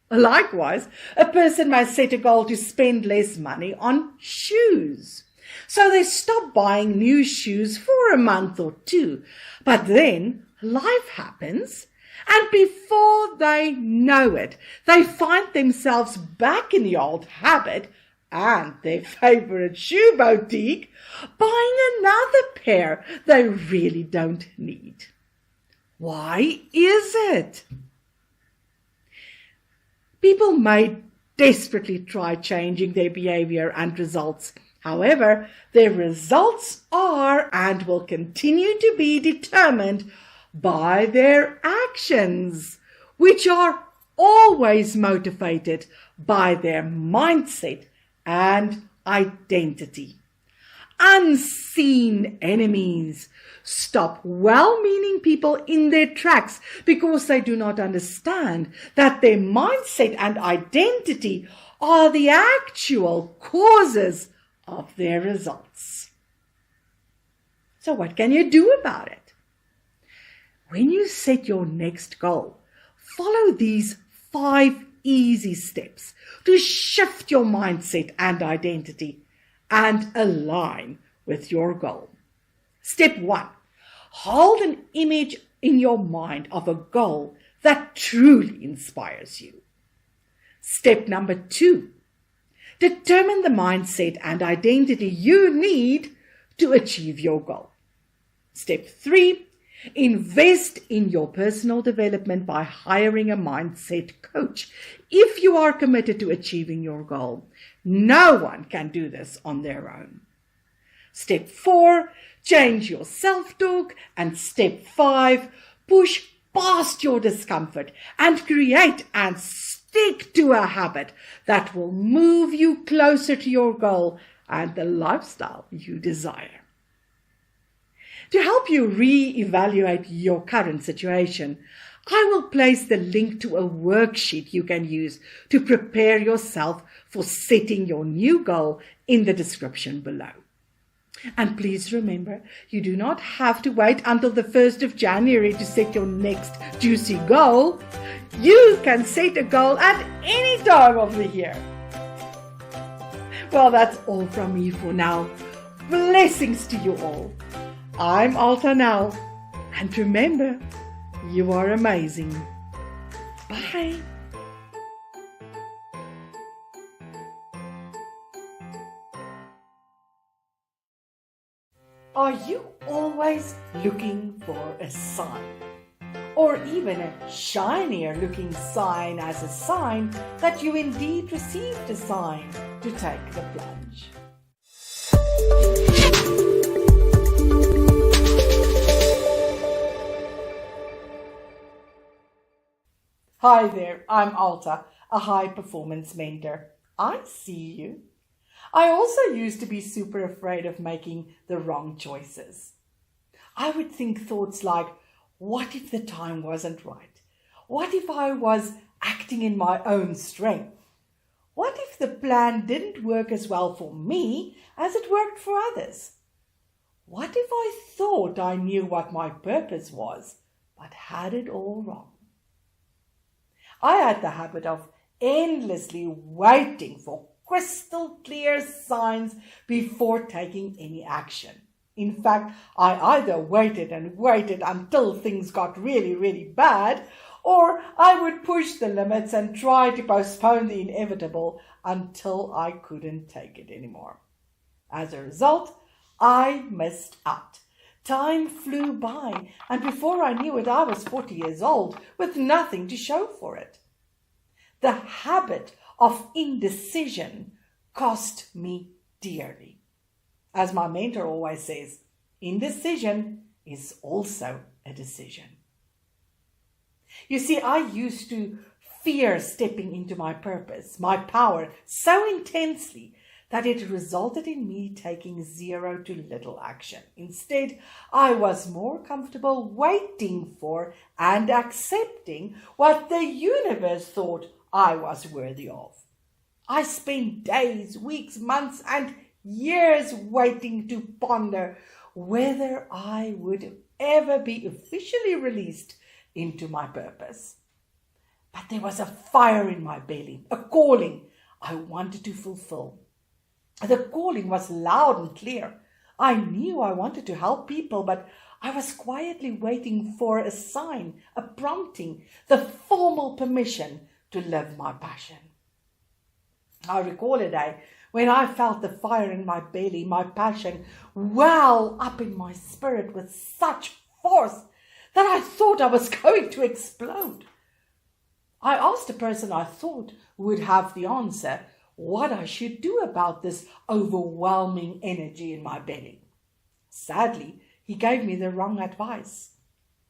Likewise, a person may set a goal to spend less money on shoes. So they stop buying new shoes for a month or 2. But then life happens, and before they know it, they find themselves back in the old habit and their favorite shoe boutique, buying another pair they really don't need. Why is it? People may desperately try changing their behavior and results. However, their results are and will continue to be determined by their actions, which are always motivated by their mindset and identity. Unseen enemies stop well-meaning people in their tracks because they do not understand that their mindset and identity are the actual causes of their results. So what can you do about it? When you set your next goal, follow these 5 easy steps to shift your mindset and identity and align with your goal. Step 1, hold an image in your mind of a goal that truly inspires you. Step number 2, determine the mindset and identity you need to achieve your goal. Step 3, invest in your personal development by hiring a mindset coach. If you are committed to achieving your goal, no one can do this on their own. Step 4, change your self-talk. And step 5, push past your discomfort and create and stick to a habit that will move you closer to your goal and the lifestyle you desire. To help you re-evaluate your current situation, I will place the link to a worksheet you can use to prepare yourself for setting your new goal in the description below. And please remember, you do not have to wait until the 1st of January to set your next juicy goal. You can set a goal at any time of the year. Well, that's all from me for now. Blessings to you all. I'm Alta Nel, and remember, you are amazing. Bye. Are you always looking for a sign? Or even a shinier looking sign as a sign that you indeed received a sign to take the plunge? Hi there, I'm Alta, a high-performance mentor. I see you. I also used to be super afraid of making the wrong choices. I would think thoughts like, what if the time wasn't right? What if I was acting in my own strength? What if the plan didn't work as well for me as it worked for others? What if I thought I knew what my purpose was, but had it all wrong? I had the habit of endlessly waiting for crystal clear signs before taking any action. In fact, I either waited and waited until things got really, really bad, Or I would push the limits and try to postpone the inevitable until I couldn't take it anymore. As a result, I missed out. Time flew by, and before I knew it, I was 40 years old with nothing to show for it. The habit of indecision cost me dearly. As my mentor always says, indecision is also a decision. You see, I used to fear stepping into my purpose, my power, so intensely that it resulted in me taking zero to little action. Instead, I was more comfortable waiting for and accepting what the universe thought I was worthy of. I spent days, weeks, months, and years waiting to ponder whether I would ever be officially released into my purpose. But there was a fire in my belly, a calling I wanted to fulfill. The calling was loud and clear. I knew I wanted to help people, but I was quietly waiting for a sign, a prompting, the formal permission to live my passion. I recall a day when I felt the fire in my belly, my passion, well up in my spirit with such force that I thought I was going to explode. I asked a person I thought would have the answer what I should do about this overwhelming energy in my belly. Sadly, he gave me the wrong advice.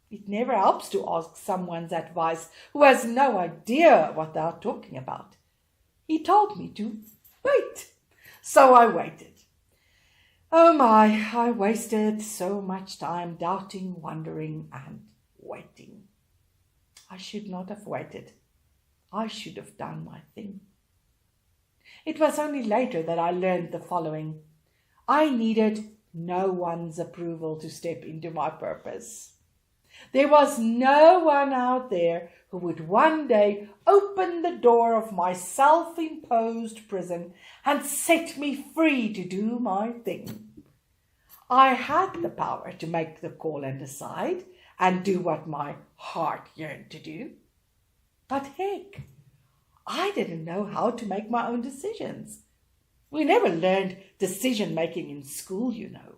It never helps to ask someone's advice who has no idea what they are talking about. He told me to wait. So I waited. Oh my, I wasted so much time doubting, wondering, and waiting. I should not have waited. I should have done my thing. It was only later that I learned the following. I needed no one's approval to step into my purpose. There was no one out there who would one day open the door of my self-imposed prison and set me free to do my thing. I had the power to make the call and decide and do what my heart yearned to do. But heck, I didn't know how to make my own decisions. We never learned decision-making in school, you know.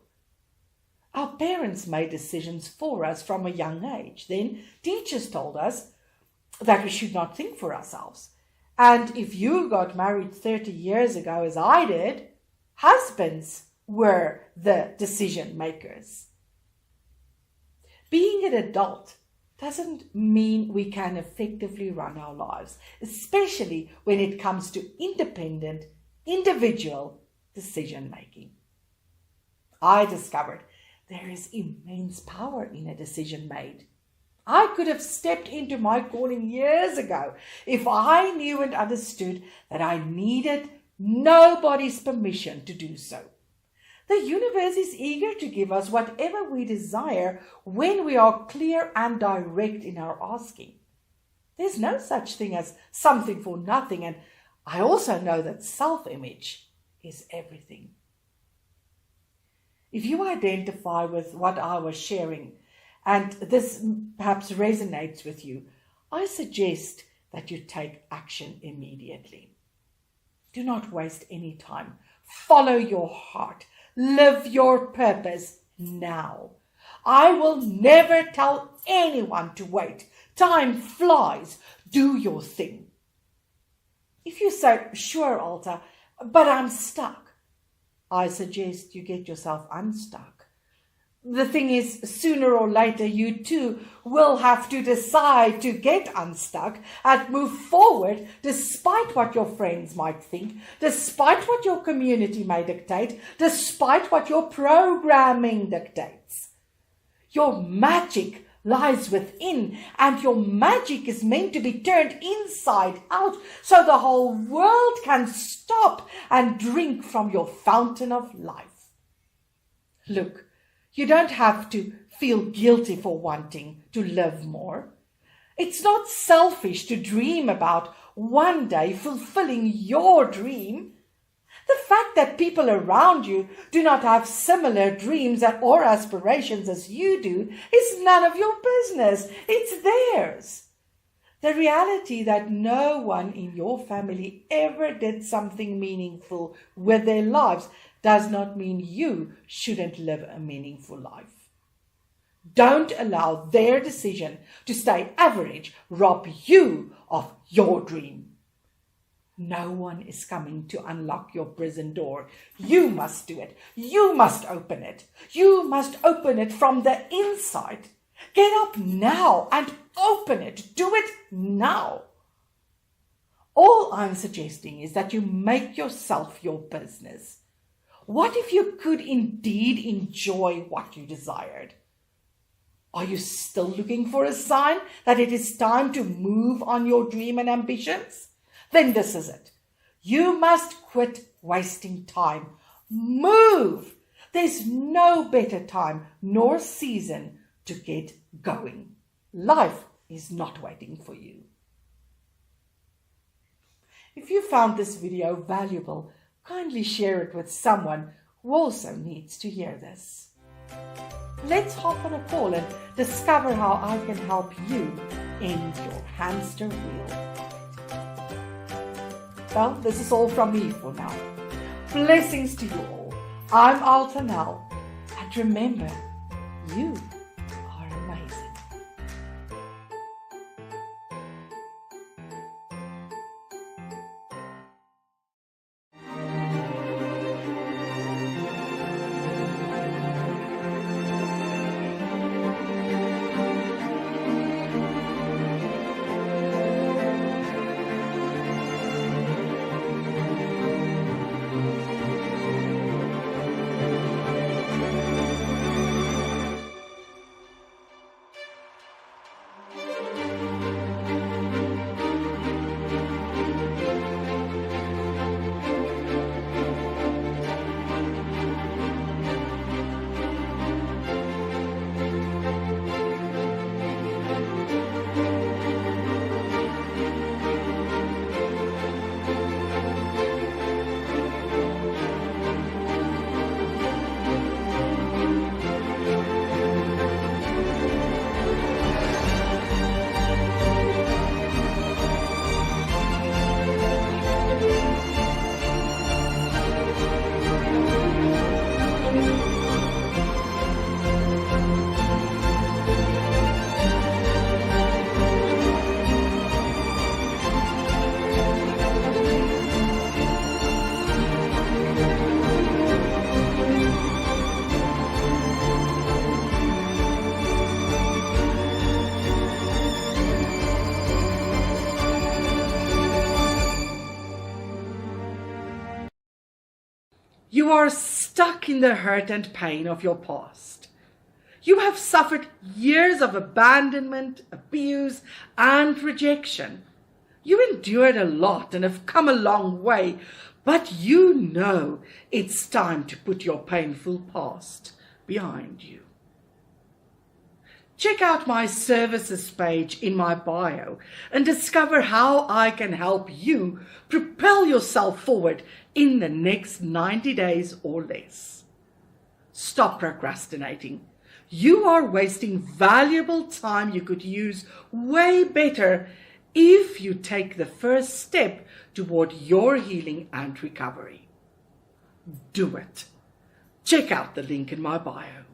Our parents made decisions for us from a young age. Then teachers told us that we should not think for ourselves. And if you got married 30 years ago, as I did, husbands were the decision makers. Being an adult doesn't mean we can effectively run our lives, especially when it comes to independent, individual decision making. I discovered there is immense power in a decision made. I could have stepped into my calling years ago if I knew and understood that I needed nobody's permission to do so. The universe is eager to give us whatever we desire when we are clear and direct in our asking. There's no such thing as something for nothing, and I also know that self-image is everything. If you identify with what I was sharing, and this perhaps resonates with you, I suggest that you take action immediately. Do not waste any time. Follow your heart. Live your purpose now. I will never tell anyone to wait. Time flies. Do your thing. If you say, sure, Alta, but I'm stuck, I suggest you get yourself unstuck. The thing is, sooner or later, you too will have to decide to get unstuck and move forward despite what your friends might think, despite what your community may dictate, despite what your programming dictates. Your magic lies within, and your magic is meant to be turned inside out so the whole world can stop and drink from your fountain of life. Look, you don't have to feel guilty for wanting to live more. It's not selfish to dream about one day fulfilling your dream. The fact that people around you do not have similar dreams or aspirations as you do is none of your business. It's theirs. The reality that no one in your family ever did something meaningful with their lives does not mean you shouldn't live a meaningful life. Don't allow their decision to stay average rob you of your dream. No one is coming to unlock your prison door. You must do it. You must open it. You must open it from the inside. Get up now and open it. Do it now. All I'm suggesting is that you make yourself your business. What if you could indeed enjoy what you desired? Are you still looking for a sign that it is time to move on your dream and ambitions? Then this is it. You must quit wasting time. Move! There's no better time nor season to get going. Life is not waiting for you. If you found this video valuable, kindly share it with someone who also needs to hear this. Let's hop on a call and discover how I can help you end your hamster wheel. Well, this is all from me for now. Blessings to you all. I'm Alta Nel, and remember, you are amazing. You are stuck in the hurt and pain of your past. You have suffered years of abandonment, abuse, and rejection. You endured a lot and have come a long way, but you know it's time to put your painful past behind you. Check out my services page in my bio and discover how I can help you propel yourself forward in the next 90 days or less. Stop procrastinating. You are wasting valuable time you could use way better if you take the first step toward your healing and recovery. Do it. Check out the link in my bio.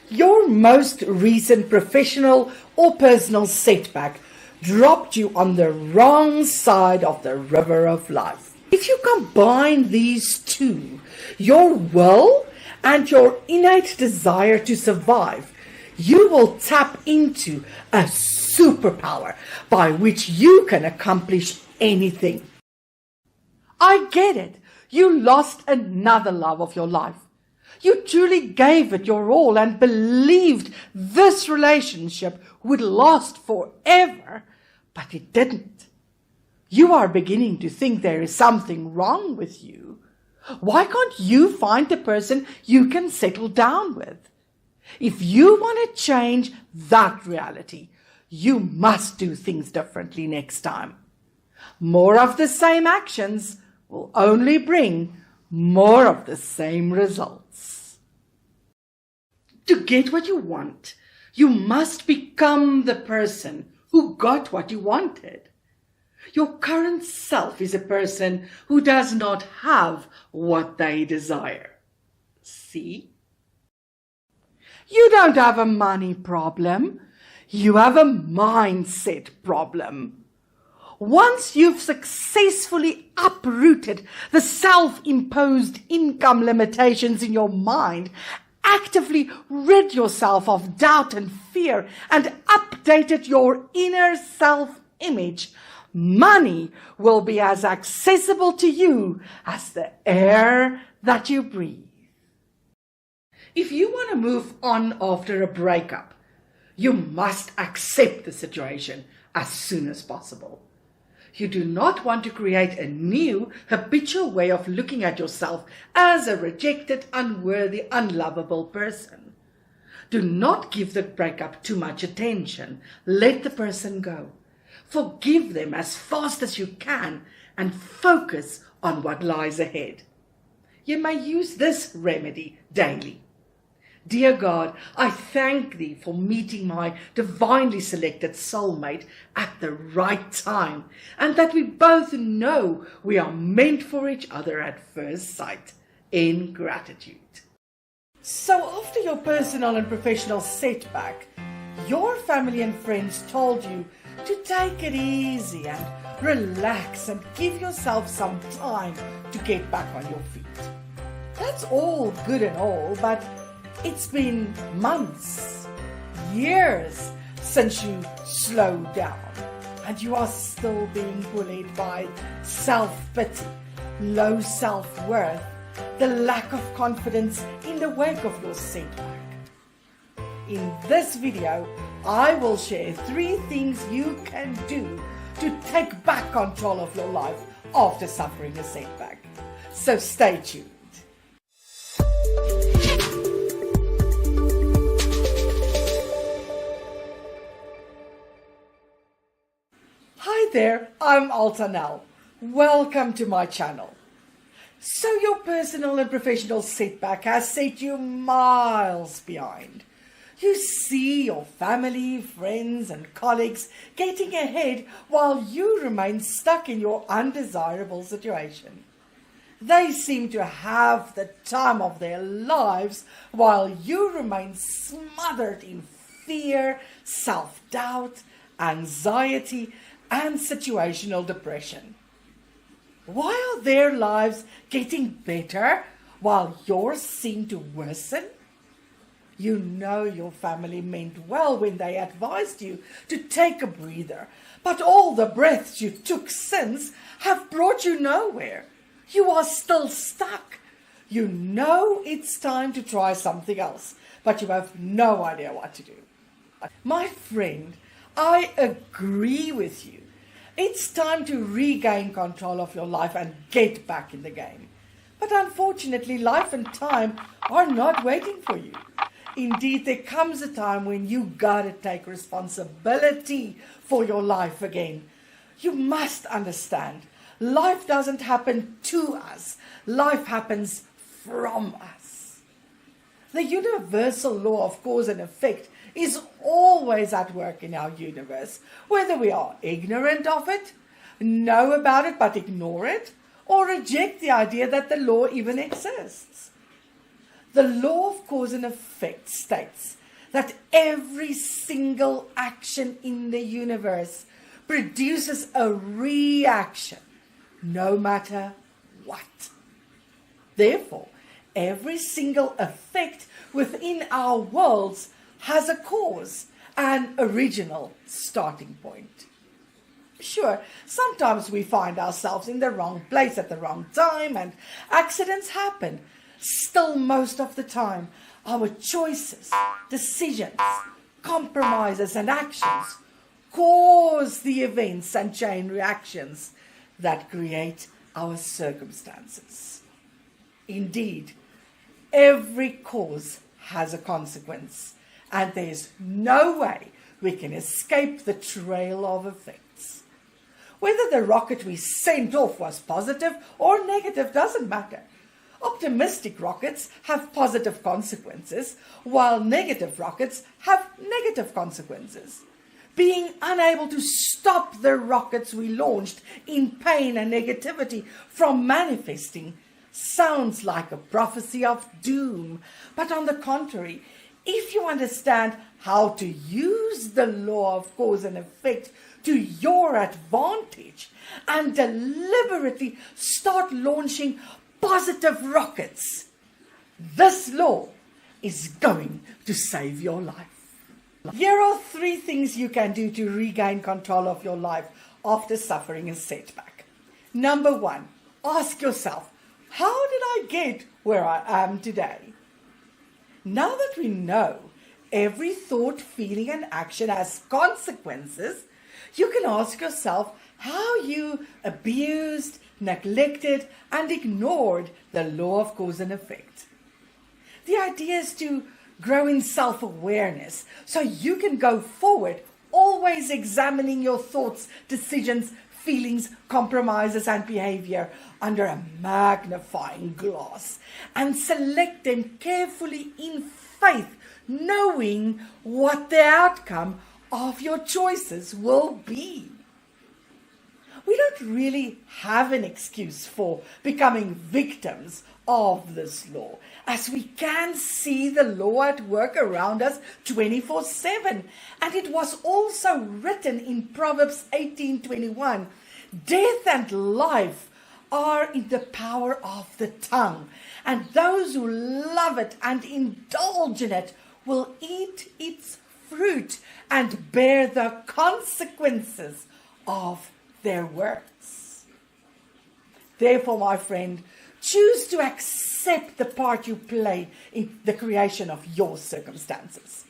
Your most recent professional or personal setback dropped you on the wrong side of the river of life. If you combine these two, your will and your innate desire to survive, you will tap into a superpower by which you can accomplish anything. I get it. You lost another love of your life. You truly gave it your all and believed this relationship would last forever, but it didn't. You are beginning to think there is something wrong with you. Why can't you find the person you can settle down with? If you want to change that reality, you must do things differently next time. More of the same actions will only bring more of the same results. To get what you want, you must become the person who got what you wanted. Your current self is a person who does not have what they desire. See? You don't have a money problem. You have a mindset problem. Once you've successfully uprooted the self-imposed income limitations in your mind, actively rid yourself of doubt and fear, and updated your inner self-image, money will be as accessible to you as the air that you breathe. If you want to move on after a breakup, you must accept the situation as soon as possible. You do not want to create a new, habitual way of looking at yourself as a rejected, unworthy, unlovable person. Do not give the breakup too much attention. Let the person go. Forgive them as fast as you can and focus on what lies ahead. You may use this remedy daily. Dear God, I thank Thee for meeting my divinely selected soulmate at the right time, and that we both know we are meant for each other at first sight, in gratitude. So after your personal and professional setback, your family and friends told you to take it easy and relax and give yourself some time to get back on your feet. That's all good and all, but it's been months, years since you slowed down, and you are still being bullied by self-pity, low self-worth, the lack of confidence in the wake of your setback. In this video, I will share 3 things you can do to take back control of your life after suffering a setback. So stay tuned. Hi there, I'm Alta Nel. Welcome to my channel. So your personal and professional setback has set you miles behind. You see your family, friends and colleagues getting ahead while you remain stuck in your undesirable situation. They seem to have the time of their lives while you remain smothered in fear, self-doubt, anxiety, and situational depression. Why are their lives getting better while yours seem to worsen? You know your family meant well when they advised you to take a breather, but all the breaths you took since have brought you nowhere. You are still stuck. You know it's time to try something else, but you have no idea what to do. My friend, I agree with you. It's time to regain control of your life and get back in the game. But unfortunately, life and time are not waiting for you. Indeed, there comes a time when you gotta take responsibility for your life again. You must understand, life doesn't happen to us. Life happens from us. The universal law of cause and effect is always at work in our universe, whether we are ignorant of it, know about it but ignore it, or reject the idea that the law even exists. The law of cause and effect states that every single action in the universe produces a reaction, no matter what. Therefore, every single effect within our worlds has a cause, an original starting point. Sure, sometimes we find ourselves in the wrong place at the wrong time and accidents happen. Still, most of the time, our choices, decisions, compromises and actions cause the events and chain reactions that create our circumstances. Indeed, every cause has a consequence, and there's no way we can escape the trail of effects. Whether the rocket we sent off was positive or negative doesn't matter. Optimistic rockets have positive consequences, while negative rockets have negative consequences. being unable to stop the rockets we launched in pain and negativity from manifesting sounds like a prophecy of doom. But on the contrary, if you understand how to use the law of cause and effect to your advantage and deliberately start launching positive rockets, this law is going to save your life. Here are 3 things you can do to regain control of your life after suffering a setback. Number 1, ask yourself, how did I get where I am today? Now that we know every thought, feeling, and action has consequences, you can ask yourself how you abused, neglected, and ignored the law of cause and effect. The idea is to grow in self-awareness so you can go forward, always examining your thoughts, decisions, feelings, compromises, and behavior under a magnifying glass and select them carefully in faith, knowing what the outcome of your choices will be. We don't really have an excuse for becoming victims of this law, as we can see the law at work around us 24/7. And it was also written in Proverbs 18:21, death and life are in the power of the tongue, and those who love it and indulge in it will eat its fruit and bear the consequences of their words. Therefore, my friend, choose to accept the part you play in the creation of your circumstances.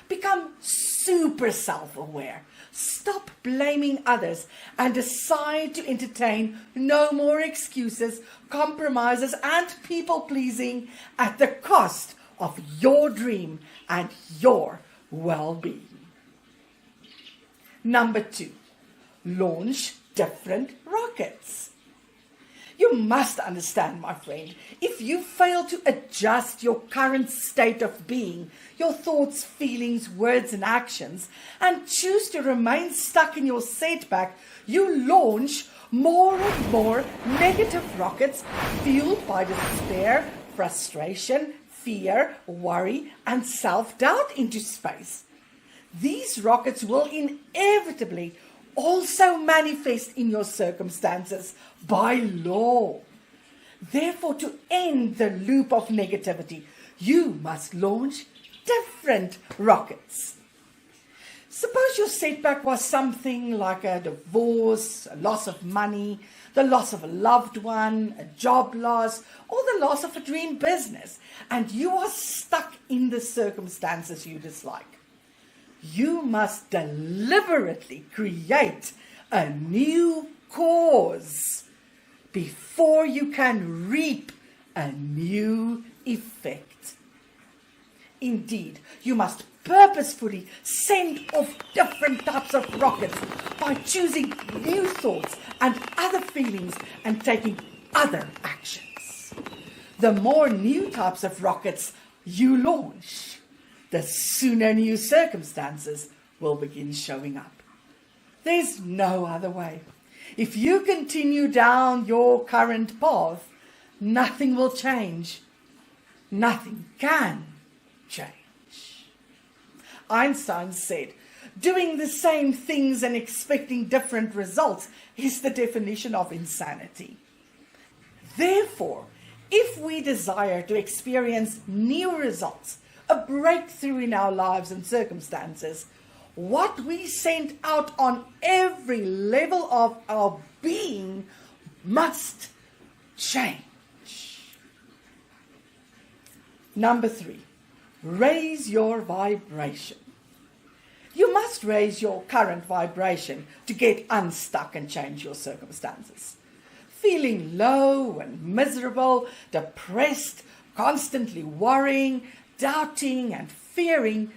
Become super self-aware. Stop blaming others and decide to entertain no more excuses, compromises, and people-pleasing at the cost of your dream and your well-being. Number 2, launch different rockets. You must understand, my friend, if you fail to adjust your current state of being, your thoughts, feelings, words, and actions, and choose to remain stuck in your setback, you launch more and more negative rockets fueled by despair, frustration, fear, worry, and self-doubt into space. These rockets will inevitably also manifest in your circumstances by law. Therefore, to end the loop of negativity, you must launch different rockets. Suppose your setback was something like a divorce, a loss of money, the loss of a loved one, a job loss, or the loss of a dream business, and you are stuck in the circumstances you dislike. You must deliberately create a new cause before you can reap a new effect. Indeed, you must purposefully send off different types of rockets by choosing new thoughts and other feelings and taking other actions. The more new types of rockets you launch, the sooner new circumstances will begin showing up. There's no other way. If you continue down your current path, nothing will change. Nothing can change. Einstein said, doing the same things and expecting different results is the definition of insanity. Therefore, if we desire to experience new results, a breakthrough in our lives and circumstances, what we send out on every level of our being must change. Number 3, raise your vibration. You must raise your current vibration to get unstuck and change your circumstances. Feeling low and miserable, depressed, constantly worrying, doubting and fearing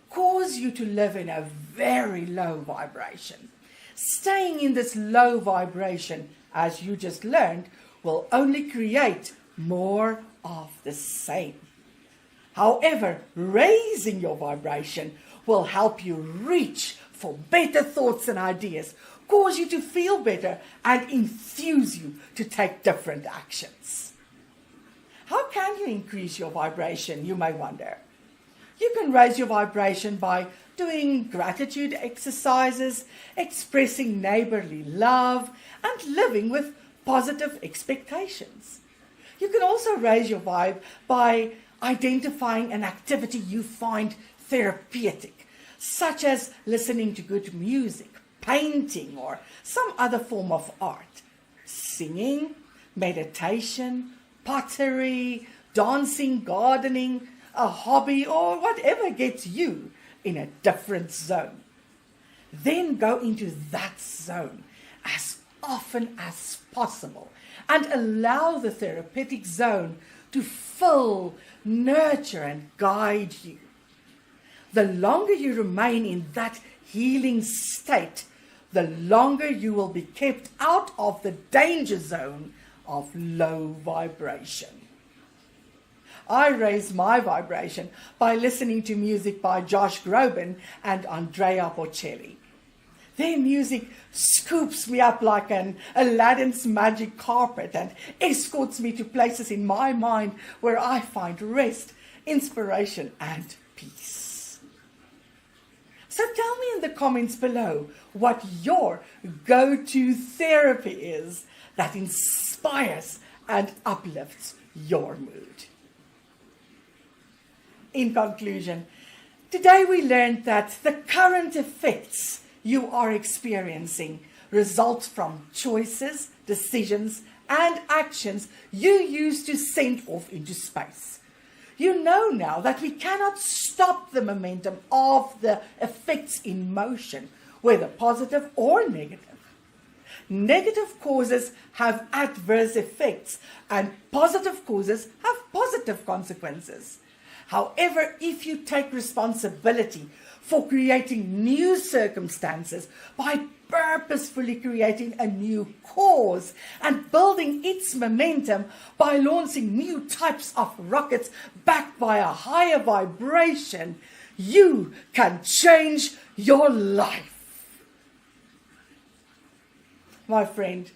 cause you to live in a very low vibration. Staying in this low vibration, as you just learned, will only create more of the same. However, raising your vibration will help you reach for better thoughts and ideas, cause you to feel better, and enthuse you to take different actions. How can you increase your vibration, you may wonder? You can raise your vibration by doing gratitude exercises, expressing neighborly love, and living with positive expectations. You can also raise your vibe by identifying an activity you find therapeutic, such as listening to good music, painting, or some other form of art, singing, meditation, pottery, dancing, gardening, a hobby, or whatever gets you in a different zone. Then go into that zone as often as possible and allow the therapeutic zone to fill, nurture, and guide you. The longer you remain in that healing state, the longer you will be kept out of the danger zone of low vibration. I raise my vibration by listening to music by Josh Groban and Andrea Bocelli. Their music scoops me up like an Aladdin's magic carpet and escorts me to places in my mind where I find rest, inspiration, and peace. So tell me in the comments below what your go-to therapy is that inspires and uplifts your mood. In conclusion, today we learned that the current effects you are experiencing result from choices, decisions, and actions you used to send off into space. You know now that we cannot stop the momentum of the effects in motion, whether positive or negative. Negative causes have adverse effects, and positive causes have positive consequences. However, if you take responsibility for creating new circumstances by purposefully creating a new cause and building its momentum by launching new types of rockets backed by a higher vibration, you can change your life. My friend,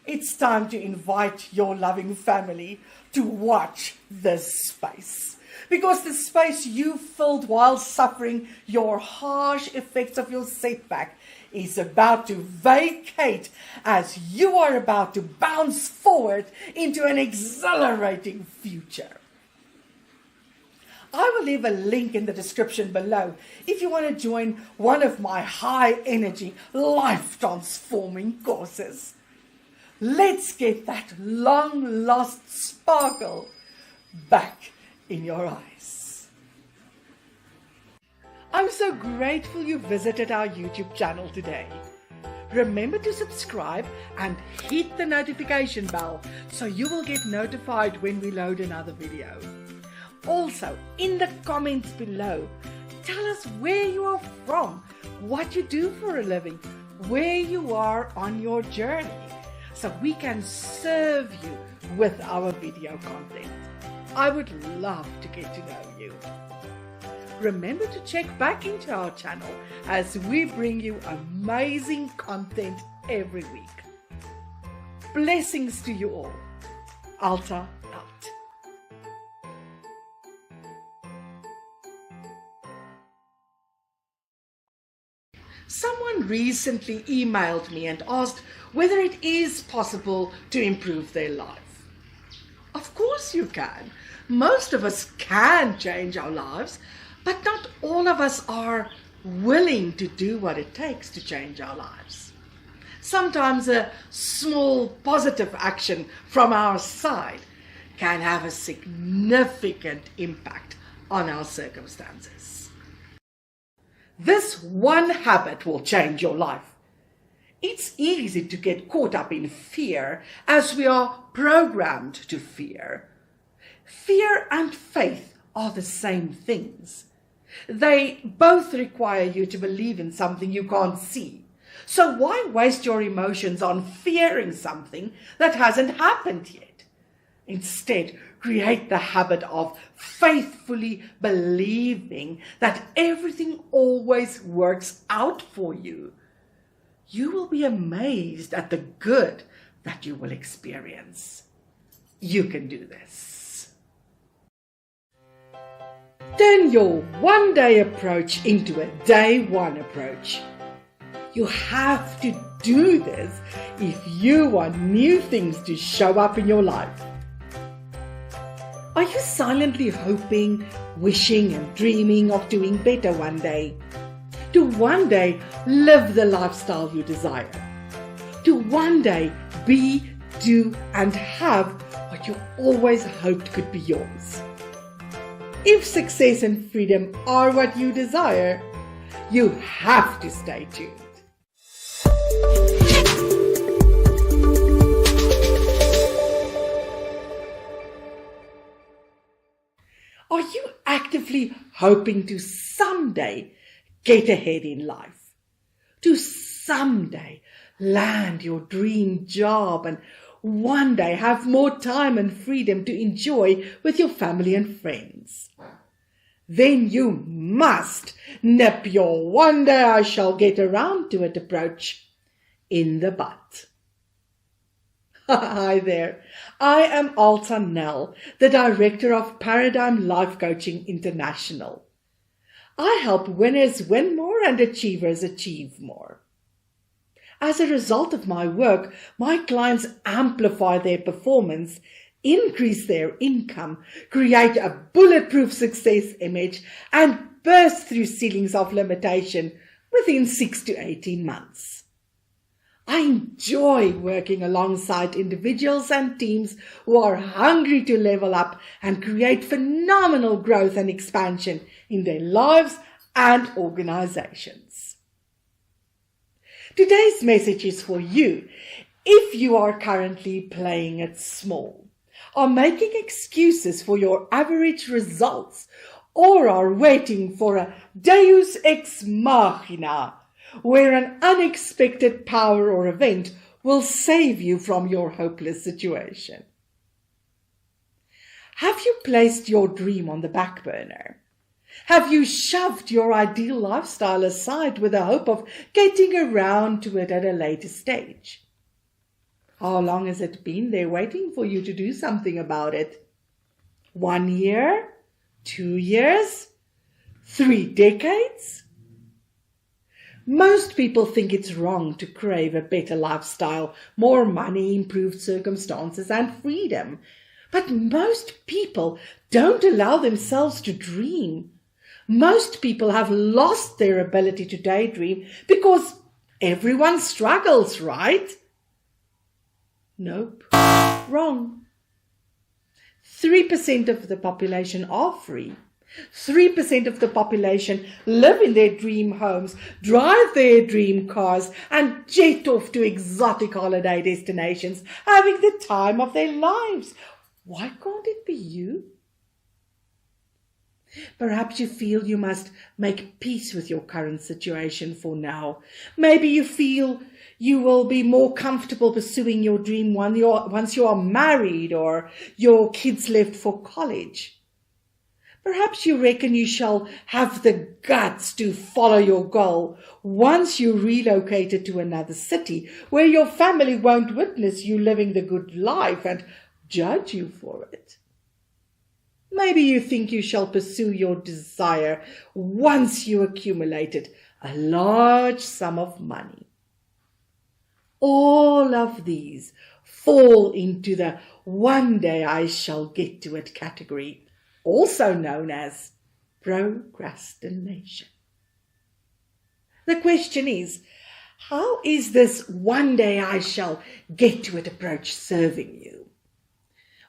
it's time to invite your loving family to watch this space. Because the space you filled while suffering your harsh effects of your setback is about to vacate as you are about to bounce forward into an exhilarating future. I will leave a link in the description below if you want to join one of my high-energy, life-transforming courses. Let's get that long-lost sparkle back in your eyes. I'm so grateful you visited our YouTube channel today. Remember to subscribe and hit the notification bell so you will get notified when we load another video. Also, in the comments below, tell us where you are from, what you do for a living, where you are on your journey, so we can serve you with our video content. I would love to get to know you. Remember to check back into our channel as we bring you amazing content every week. Blessings to you all. Alta out. Someone recently emailed me and asked whether it is possible to improve their life. Of course you can. Most of us can change our lives, but not all of us are willing to do what it takes to change our lives. Sometimes a small positive action from our side can have a significant impact on our circumstances. This one habit will change your life. It's easy to get caught up in fear as we are programmed to fear. Fear and faith are the same things. They both require you to believe in something you can't see. So why waste your emotions on fearing something that hasn't happened yet? Instead, create the habit of faithfully believing that everything always works out for you. You will be amazed at the good that you will experience. You can do this. Turn your one-day approach into a day one approach. You have to do this if you want new things to show up in your life. Are you silently hoping, wishing and dreaming of doing better one day? To one day live the lifestyle you desire. To one day be, do and have what you always hoped could be yours. If success and freedom are what you desire, you have to stay tuned. Are you actively hoping to someday get ahead in life? To someday land your dream job and one day have more time and freedom to enjoy with your family and friends? Then you must nip your one day I shall get around to it approach in the bud. Hi there, I am Alta Nel, the Director of Paradigm Life Coaching International. I help winners win more and achievers achieve more. As a result of my work, my clients amplify their performance, increase their income, create a bulletproof success image, and burst through ceilings of limitation within 6 to 18 months. I enjoy working alongside individuals and teams who are hungry to level up and create phenomenal growth and expansion in their lives and organizations. Today's message is for you if you are currently playing it small, are making excuses for your average results, or are waiting for a deus ex machina, where an unexpected power or event will save you from your hopeless situation. Have you placed your dream on the back burner? Have you shoved your ideal lifestyle aside with the hope of getting around to it at a later stage? How long has it been there waiting for you to do something about it? 1 year? 2 years? 3 decades? Most people think it's wrong to crave a better lifestyle, more money, improved circumstances, and freedom. But most people don't allow themselves to dream. Most people have lost their ability to daydream because everyone struggles, right? Nope. Wrong. 3% of the population are free. 3% of the population live in their dream homes, drive their dream cars, and jet off to exotic holiday destinations, having the time of their lives. Why can't it be you? Perhaps you feel you must make peace with your current situation for now. Maybe you feel you will be more comfortable pursuing your dream once you are married or your kids left for college. Perhaps you reckon you shall have the guts to follow your goal once you relocated to another city where your family won't witness you living the good life and judge you for it. Maybe you think you shall pursue your desire once you accumulated a large sum of money. All of these fall into the one day I shall get to it category, also known as procrastination. The question is, how is this one day I shall get to it approach serving you?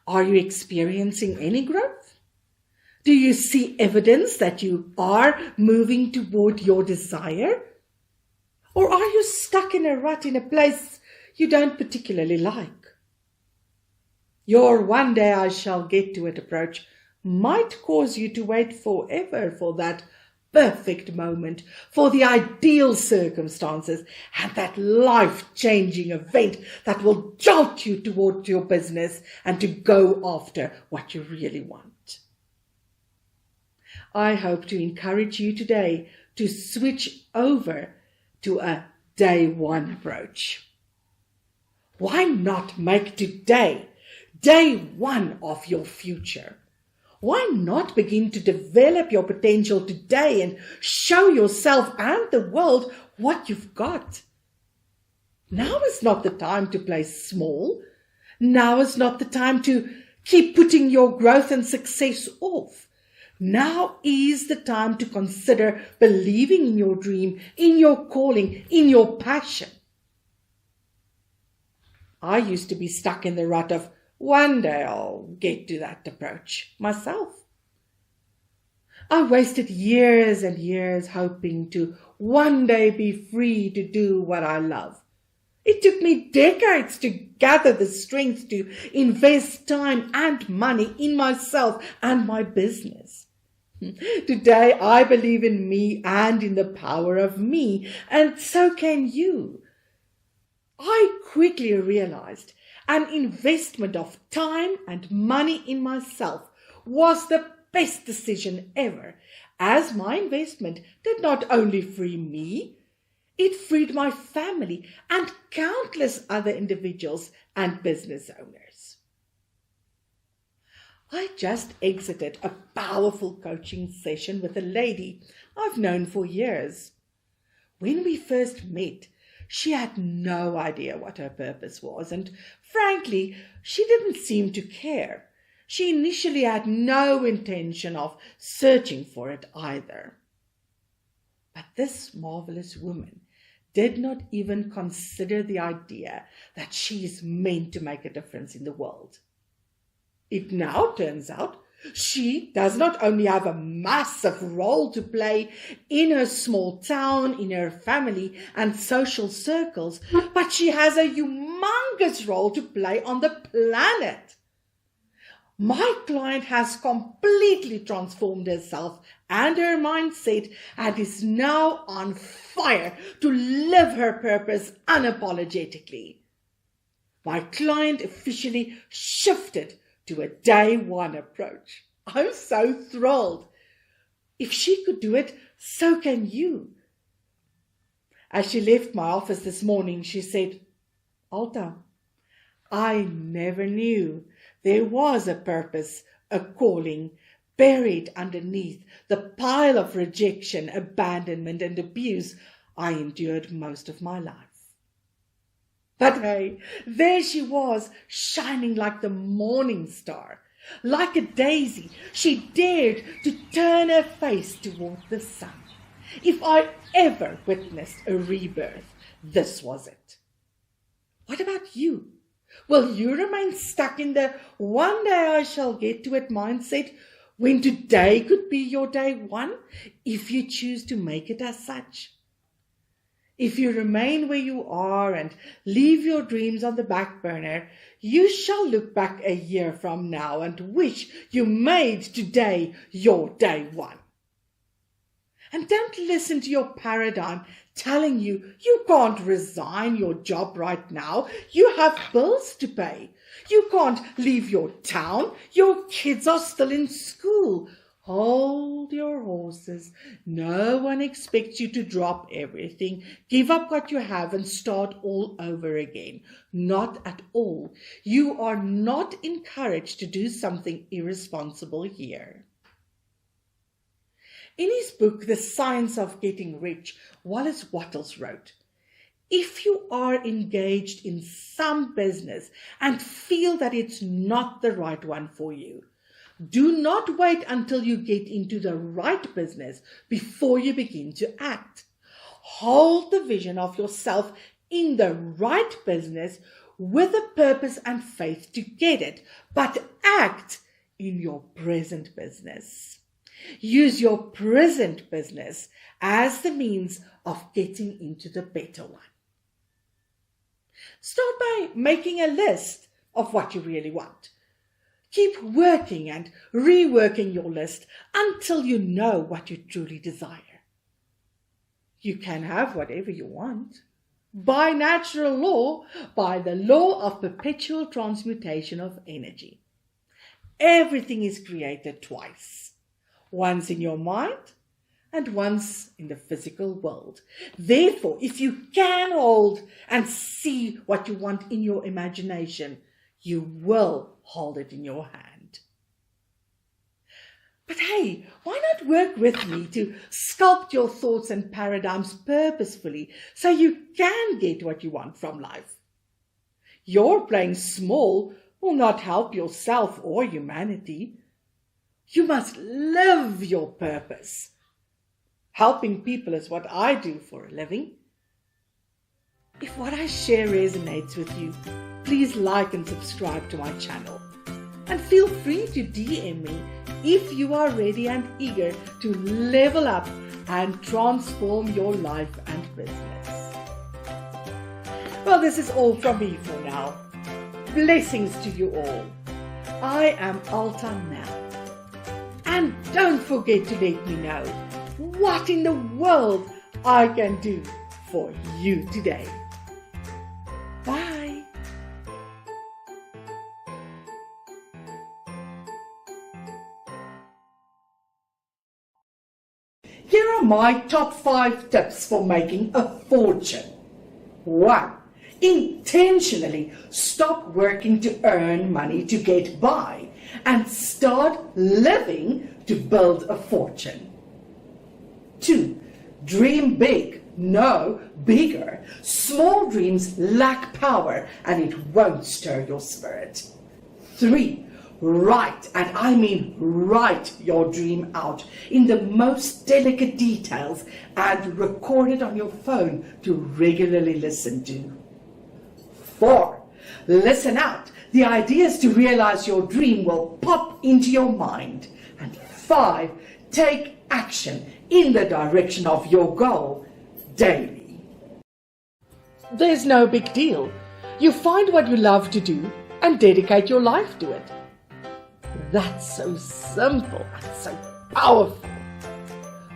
Are you experiencing any growth? Do you see evidence that you are moving toward your desire? Or are you stuck in a rut in a place you don't particularly like? Your one day I shall get to it approach might cause you to wait forever for that perfect moment for the ideal circumstances and that life-changing event that will jolt you toward your business and to go after what you really want. I hope to encourage you today to switch over to a day one approach. Why not make today day one of your future? Why not begin to develop your potential today and show yourself and the world what you've got? Now is not the time to play small. Now is not the time to keep putting your growth and success off. Now is the time to consider believing in your dream, in your calling, in your passion. I used to be stuck in the rut of one day I'll get to that approach myself. I wasted years and years hoping to one day be free to do what I love. It took me decades to gather the strength to invest time and money in myself and my business. Today I believe in me and in the power of me, and so can you. I quickly realized an investment of time and money in myself was the best decision ever, as my investment did not only free me, it freed my family and countless other individuals and business owners. I just exited a powerful coaching session with a lady I've known for years. When we first met, she had no idea what her purpose was, and frankly, she didn't seem to care. She initially had no intention of searching for it either. But this marvelous woman did not even consider the idea that she is meant to make a difference in the world. It now turns out she does not only have a massive role to play in her small town, in her family and social circles, but she has a humongous role to play on the planet. My client has completely transformed herself and her mindset and is now on fire to live her purpose unapologetically. My client officially shifted to a day one approach. I'm so thrilled. If she could do it, so can you. As she left my office this morning, she said, "Alta, I never knew there was a purpose, a calling, buried underneath the pile of rejection, abandonment, and abuse I endured most of my life." But hey, there she was, shining like the morning star. Like a daisy, she dared to turn her face toward the sun. If I ever witnessed a rebirth, this was it. What about you? Will you remain stuck in the one day I shall get to it mindset when today could be your day one, if you choose to make it as such? If you remain where you are and leave your dreams on the back burner, you shall look back a year from now and wish you made today your day one. And don't listen to your paradigm telling you you can't resign your job right now. You have bills to pay. You can't leave your town. Your kids are still in school. Hold your horses. No one expects you to drop everything, give up what you have and start all over again. Not at all. You are not encouraged to do something irresponsible here. In his book, The Science of Getting Rich, Wallace Wattles wrote, "If you are engaged in some business and feel that it's not the right one for you, do not wait until you get into the right business before you begin to act. Hold the vision of yourself in the right business with a purpose and faith to get it, but act in your present business. Use your present business as the means of getting into the better one." Start by making a list of what you really want. Keep working and reworking your list until you know what you truly desire. You can have whatever you want. By natural law, by the law of perpetual transmutation of energy. Everything is created twice, once in your mind and once in the physical world. Therefore, if you can hold and see what you want in your imagination, you will hold it in your hand. But hey, why not work with me to sculpt your thoughts and paradigms purposefully so you can get what you want from life? Your playing small will not help yourself or humanity. You must live your purpose. Helping people is what I do for a living. If what I share resonates with you, please like and subscribe to my channel. And feel free to DM me if you are ready and eager to level up and transform your life and business. Well, this is all from me for now. Blessings to you all. I am Alta Nel. And don't forget to let me know what in the world I can do for you today. Bye. Here are my top 5 tips for making a fortune. 1. Intentionally stop working to earn money to get by and start living to build a fortune. 2. Dream big, no bigger. Small dreams lack power and it won't stir your spirit. 3. Write, and I mean write your dream out in the most delicate details and record it on your phone to regularly listen to. 4. Listen out. The ideas to realize your dream will pop into your mind. And 5. Take action in the direction of your goal daily. There's no big deal. You find what you love to do and dedicate your life to it. That's so simple and so powerful.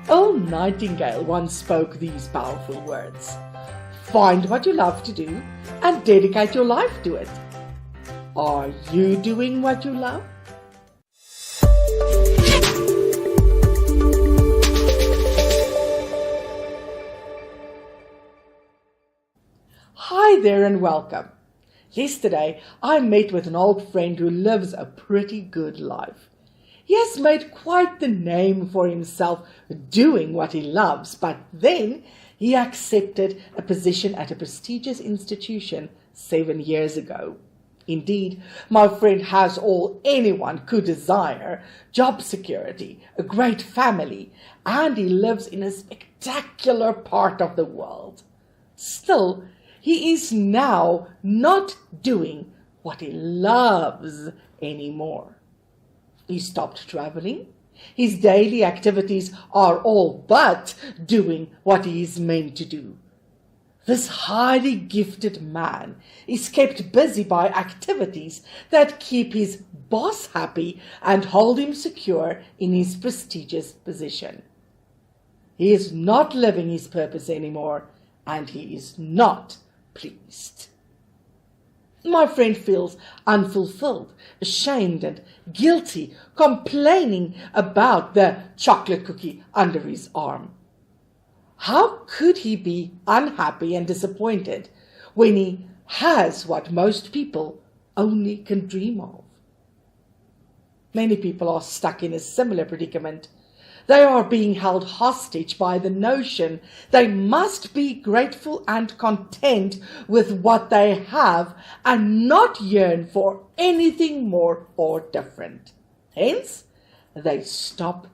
Earl Nightingale once spoke these powerful words. Find what you love to do and dedicate your life to it. Are you doing what you love? Hi there and welcome. Yesterday, I met with an old friend who lives a pretty good life. He has made quite the name for himself doing what he loves, but then he accepted a position at a prestigious institution 7 years ago. Indeed, my friend has all anyone could desire: job security, a great family, and he lives in a spectacular part of the world. Still, he is now not doing what he loves anymore. He stopped traveling. His daily activities are all but doing what he is meant to do. This highly gifted man is kept busy by activities that keep his boss happy and hold him secure in his prestigious position. He is not living his purpose anymore, and he is not pleased. My friend feels unfulfilled, ashamed and guilty, complaining about the chocolate cookie under his arm. How could he be unhappy and disappointed when he has what most people only can dream of? Many people are stuck in a similar predicament. They are being held hostage by the notion they must be grateful and content with what they have and not yearn for anything more or different. Hence, they stop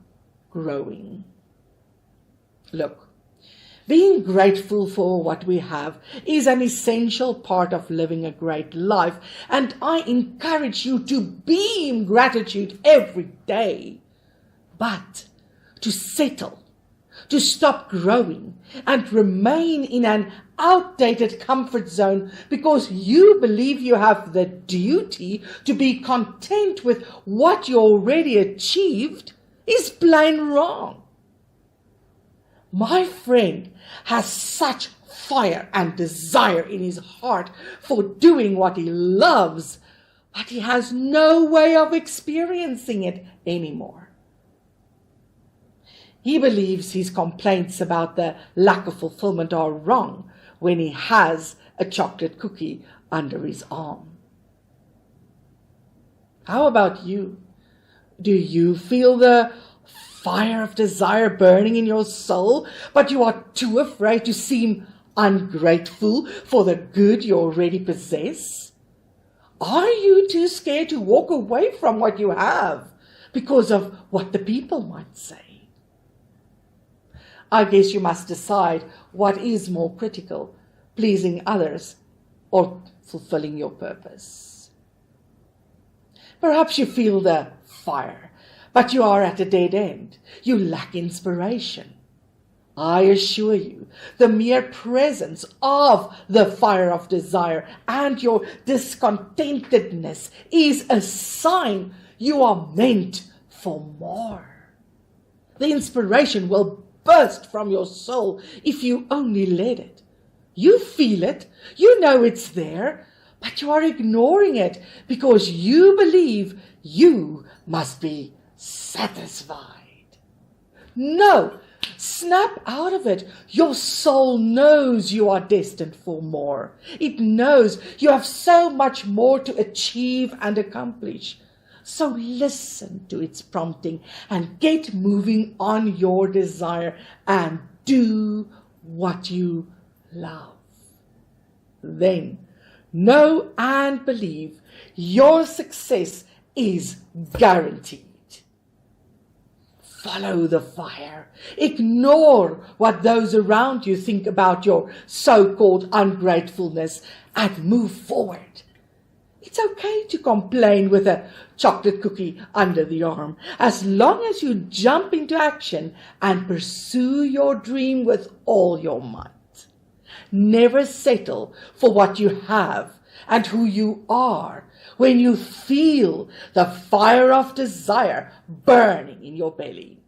growing. Look, being grateful for what we have is an essential part of living a great life, and I encourage you to beam gratitude every day. But to settle, to stop growing, and remain in an outdated comfort zone because you believe you have the duty to be content with what you already achieved is plain wrong. My friend has such fire and desire in his heart for doing what he loves, but he has no way of experiencing it anymore. He believes his complaints about the lack of fulfillment are wrong when he has a chocolate cookie under his arm. How about you? Do you feel the fire of desire burning in your soul, but you are too afraid to seem ungrateful for the good you already possess? Are you too scared to walk away from what you have because of what the people might say? I guess you must decide what is more critical, pleasing others or fulfilling your purpose. Perhaps you feel the fire, but you are at a dead end. You lack inspiration. I assure you, the mere presence of the fire of desire and your discontentedness is a sign you are meant for more. The inspiration will burst from your soul if you only let it. You feel it, you know it's there, but you are ignoring it because you believe you must be satisfied. No, snap out of it. Your soul knows you are destined for more. It knows you have so much more to achieve and accomplish. So listen to its prompting and get moving on your desire and do what you love. Then know and believe your success is guaranteed. Follow the fire. Ignore what those around you think about your so-called ungratefulness and move forward. It's okay to complain with a chocolate cookie under the arm, as long as you jump into action and pursue your dream with all your might. Never settle for what you have and who you are when you feel the fire of desire burning in your belly.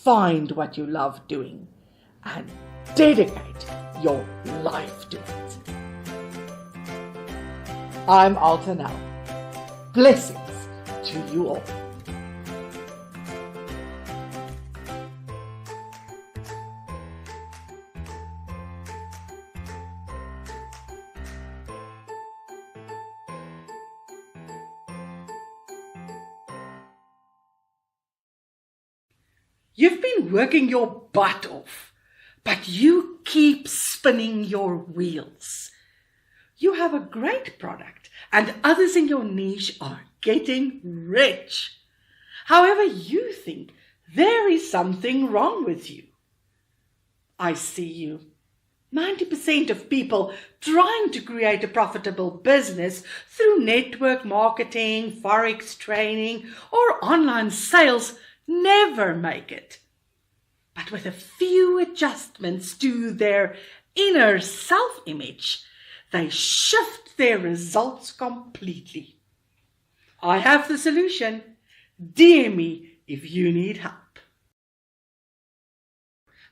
Find what you love doing and dedicate your life to it. I'm Alta Nel. Blessings to you all. You've been working your butt off, but you keep spinning your wheels. You have a great product and others in your niche are getting rich. However, you think there is something wrong with you. I see you. 90% of people trying to create a profitable business through network marketing, forex training, or online sales never make it. But with a few adjustments to their inner self-image, they shift their results completely. I have the solution. DM me if you need help.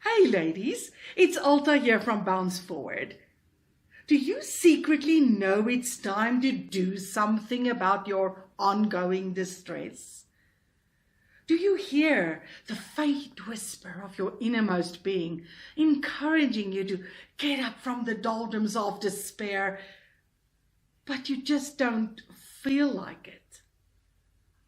Hey ladies, it's Alta here from Bounce Forward. Do you secretly know it's time to do something about your ongoing distress? Do you hear the faint whisper of your innermost being, encouraging you to get up from the doldrums of despair, but you just don't feel like it?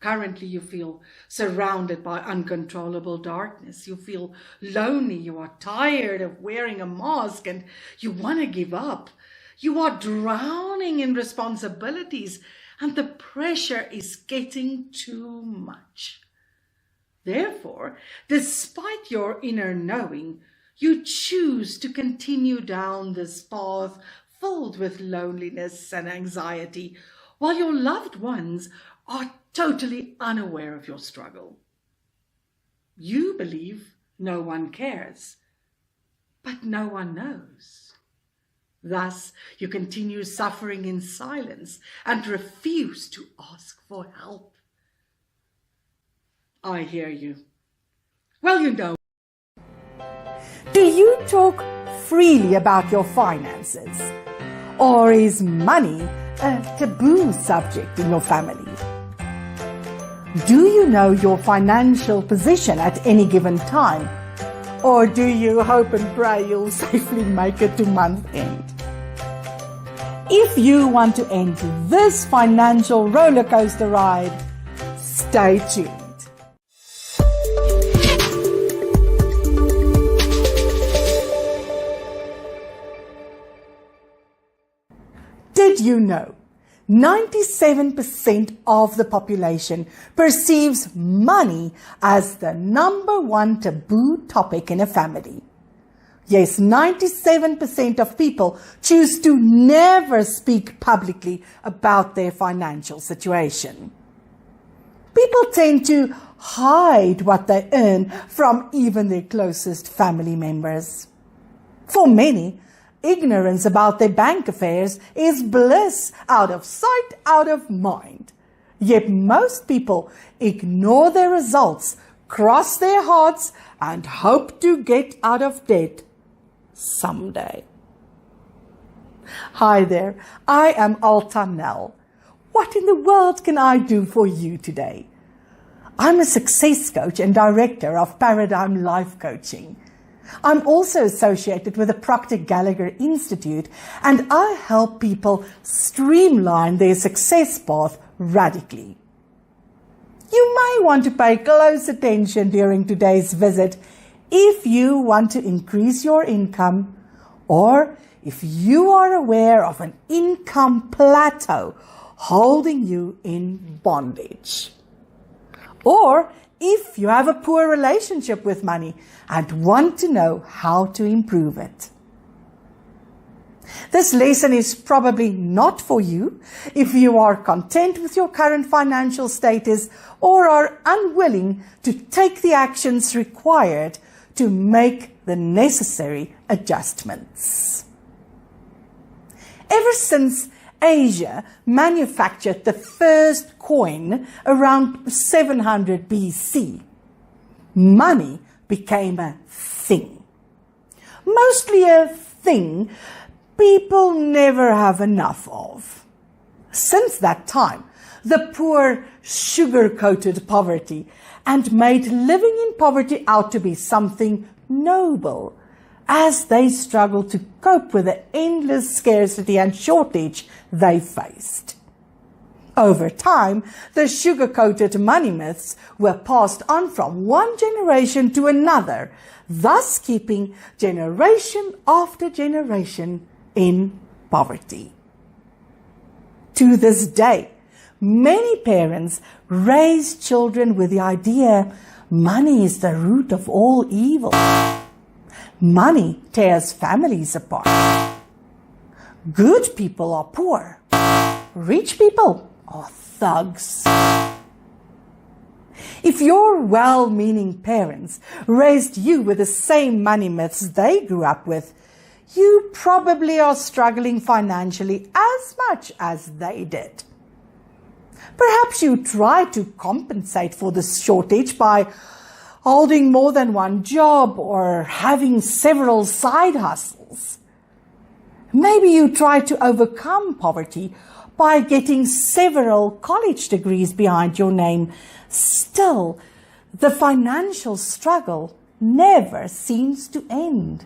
Currently, you feel surrounded by uncontrollable darkness. You feel lonely. You are tired of wearing a mask and you want to give up. You are drowning in responsibilities and the pressure is getting too much. Therefore, despite your inner knowing, you choose to continue down this path filled with loneliness and anxiety, while your loved ones are totally unaware of your struggle. You believe no one cares. but no one knows. Thus, you continue suffering in silence and refuse to ask for help. I hear you. Well, you know. Do you talk freely about your finances? Or is money a taboo subject in your family? Do you know your financial position at any given time? Or do you hope and pray you'll safely make it to month end? If you want to end this financial roller coaster ride, stay tuned. Did you know 97% of the population perceives money as the number one taboo topic in a family? Yes, 97% of people choose to never speak publicly about their financial situation. People tend to hide what they earn from even their closest family members. For many, ignorance about their bank affairs is bliss, out of sight, out of mind. Yet most people ignore their results, cross their hearts, and hope to get out of debt someday. Hi there, I am Alta Nel. What in the world can I do for you today? I'm a success coach and director of Paradigm Life Coaching. I'm also associated with the Proctor Gallagher Institute, and I help people streamline their success path radically. You may want to pay close attention during today's visit if you want to increase your income, or if you are aware of an income plateau holding you in bondage, or if you have a poor relationship with money and want to know how to improve it. This lesson is probably not for you if you are content with your current financial status or are unwilling to take the actions required to make the necessary adjustments. Ever since Asia manufactured the first coin around 700 BC, money became a thing. Mostly a thing people never have enough of. Since that time, the poor sugar-coated poverty and made living in poverty out to be something noble, as they struggled to cope with the endless scarcity and shortage they faced. Over time, the sugar-coated money myths were passed on from one generation to another, thus keeping generation after generation in poverty. To this day, many parents raise children with the idea money is the root of all evil. Money tears families apart. Good people are poor. Rich people are thugs. If your well-meaning parents raised you with the same money myths they grew up with, you probably are struggling financially as much as they did. Perhaps you try to compensate for this shortage by holding more than one job or having several side hustles. Maybe you try to overcome poverty by getting several college degrees behind your name. Still, the financial struggle never seems to end.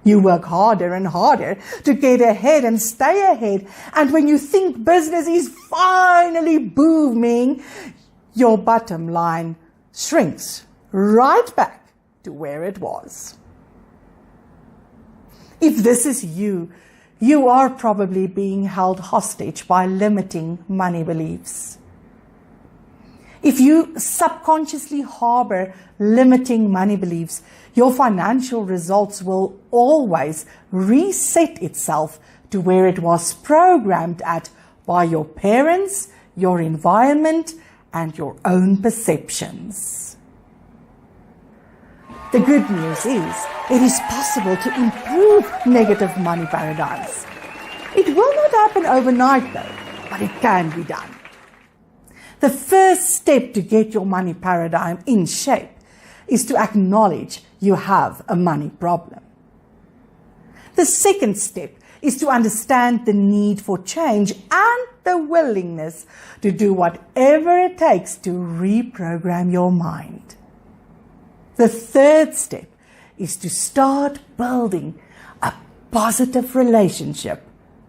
You work harder and harder to get ahead and stay ahead, and when you think business is finally booming, your bottom line shrinks right back to where it was. If this is you, you are probably being held hostage by limiting money beliefs. If you subconsciously harbor limiting money beliefs, your financial results will always reset itself to where it was programmed at by your parents, your environment, and your own perceptions. The good news is it is possible to improve negative money paradigms. It will not happen overnight though, but it can be done. The first step to get your money paradigm in shape is to acknowledge you have a money problem. The second step is to understand the need for change and the willingness to do whatever it takes to reprogram your mind. The third step is to start building a positive relationship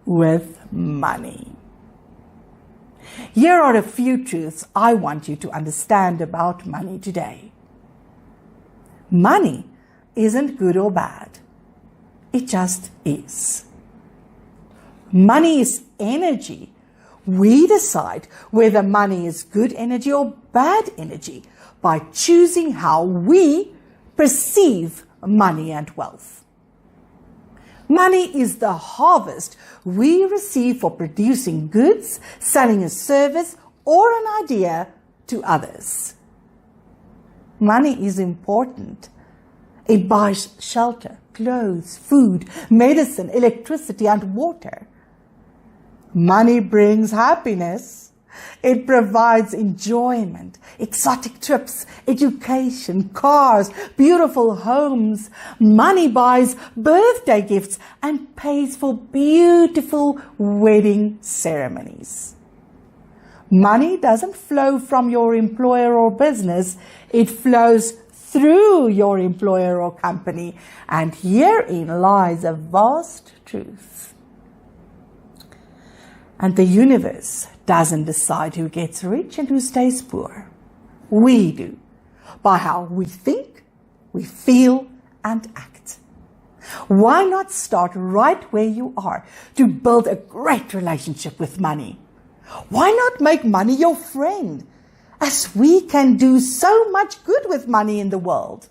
with money. Here are a few truths I want you to understand about money today. Money isn't good or bad. It just is. Money is energy. We decide whether money is good energy or bad energy by choosing how we perceive money and wealth. Money is the harvest we receive for producing goods, selling a service, or an idea to others. Money is important. It buys shelter, clothes, food, medicine, electricity, and water. Money brings happiness. It provides enjoyment, exotic trips, education, cars, beautiful homes. Money buys birthday gifts and pays for beautiful wedding ceremonies. Money doesn't flow from your employer or business. It flows through your employer or company. And herein lies a vast truth. And the universe doesn't decide who gets rich and who stays poor. We do, by how we think, we feel, and act. Why not start right where you are to build a great relationship with money? Why not make money your friend, as we can do so much good with money in the world?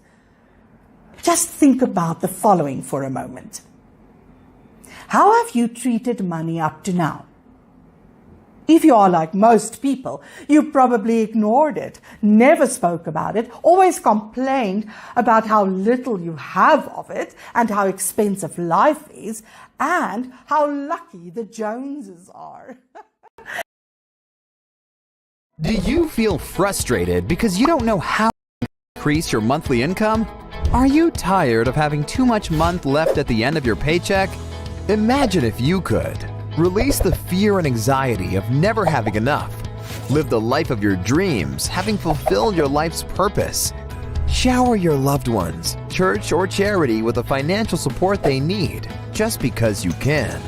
Just think about the following for a moment. How have you treated money up to now? If you are like most people, you probably ignored it, never spoke about it, always complained about how little you have of it and how expensive life is and how lucky the Joneses are. Do you feel frustrated because you don't know how to increase your monthly income? Are you tired of having too much month left at the end of your paycheck? Imagine if you could. Release the fear and anxiety of never having enough. Live the life of your dreams, having fulfilled your life's purpose. Shower your loved ones, church or charity with the financial support they need, just because you can.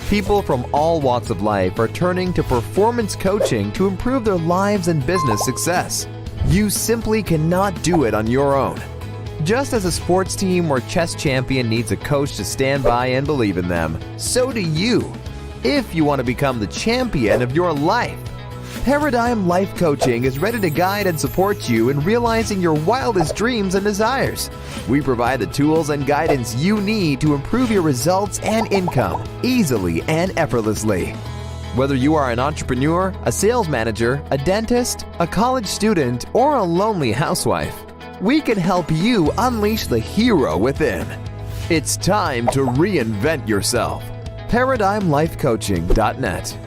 People from all walks of life are turning to performance coaching to improve their lives and business success. You simply cannot do it on your own. Just as a sports team or chess champion needs a coach to stand by and believe in them, so do you. If you want to become the champion of your life, Paradigm Life Coaching is ready to guide and support you in realizing your wildest dreams and desires. We provide the tools and guidance you need to improve your results and income easily and effortlessly. Whether you are an entrepreneur, a sales manager, a dentist, a college student, or a lonely housewife, we can help you unleash the hero within. It's time to reinvent yourself. ParadigmLifeCoaching.net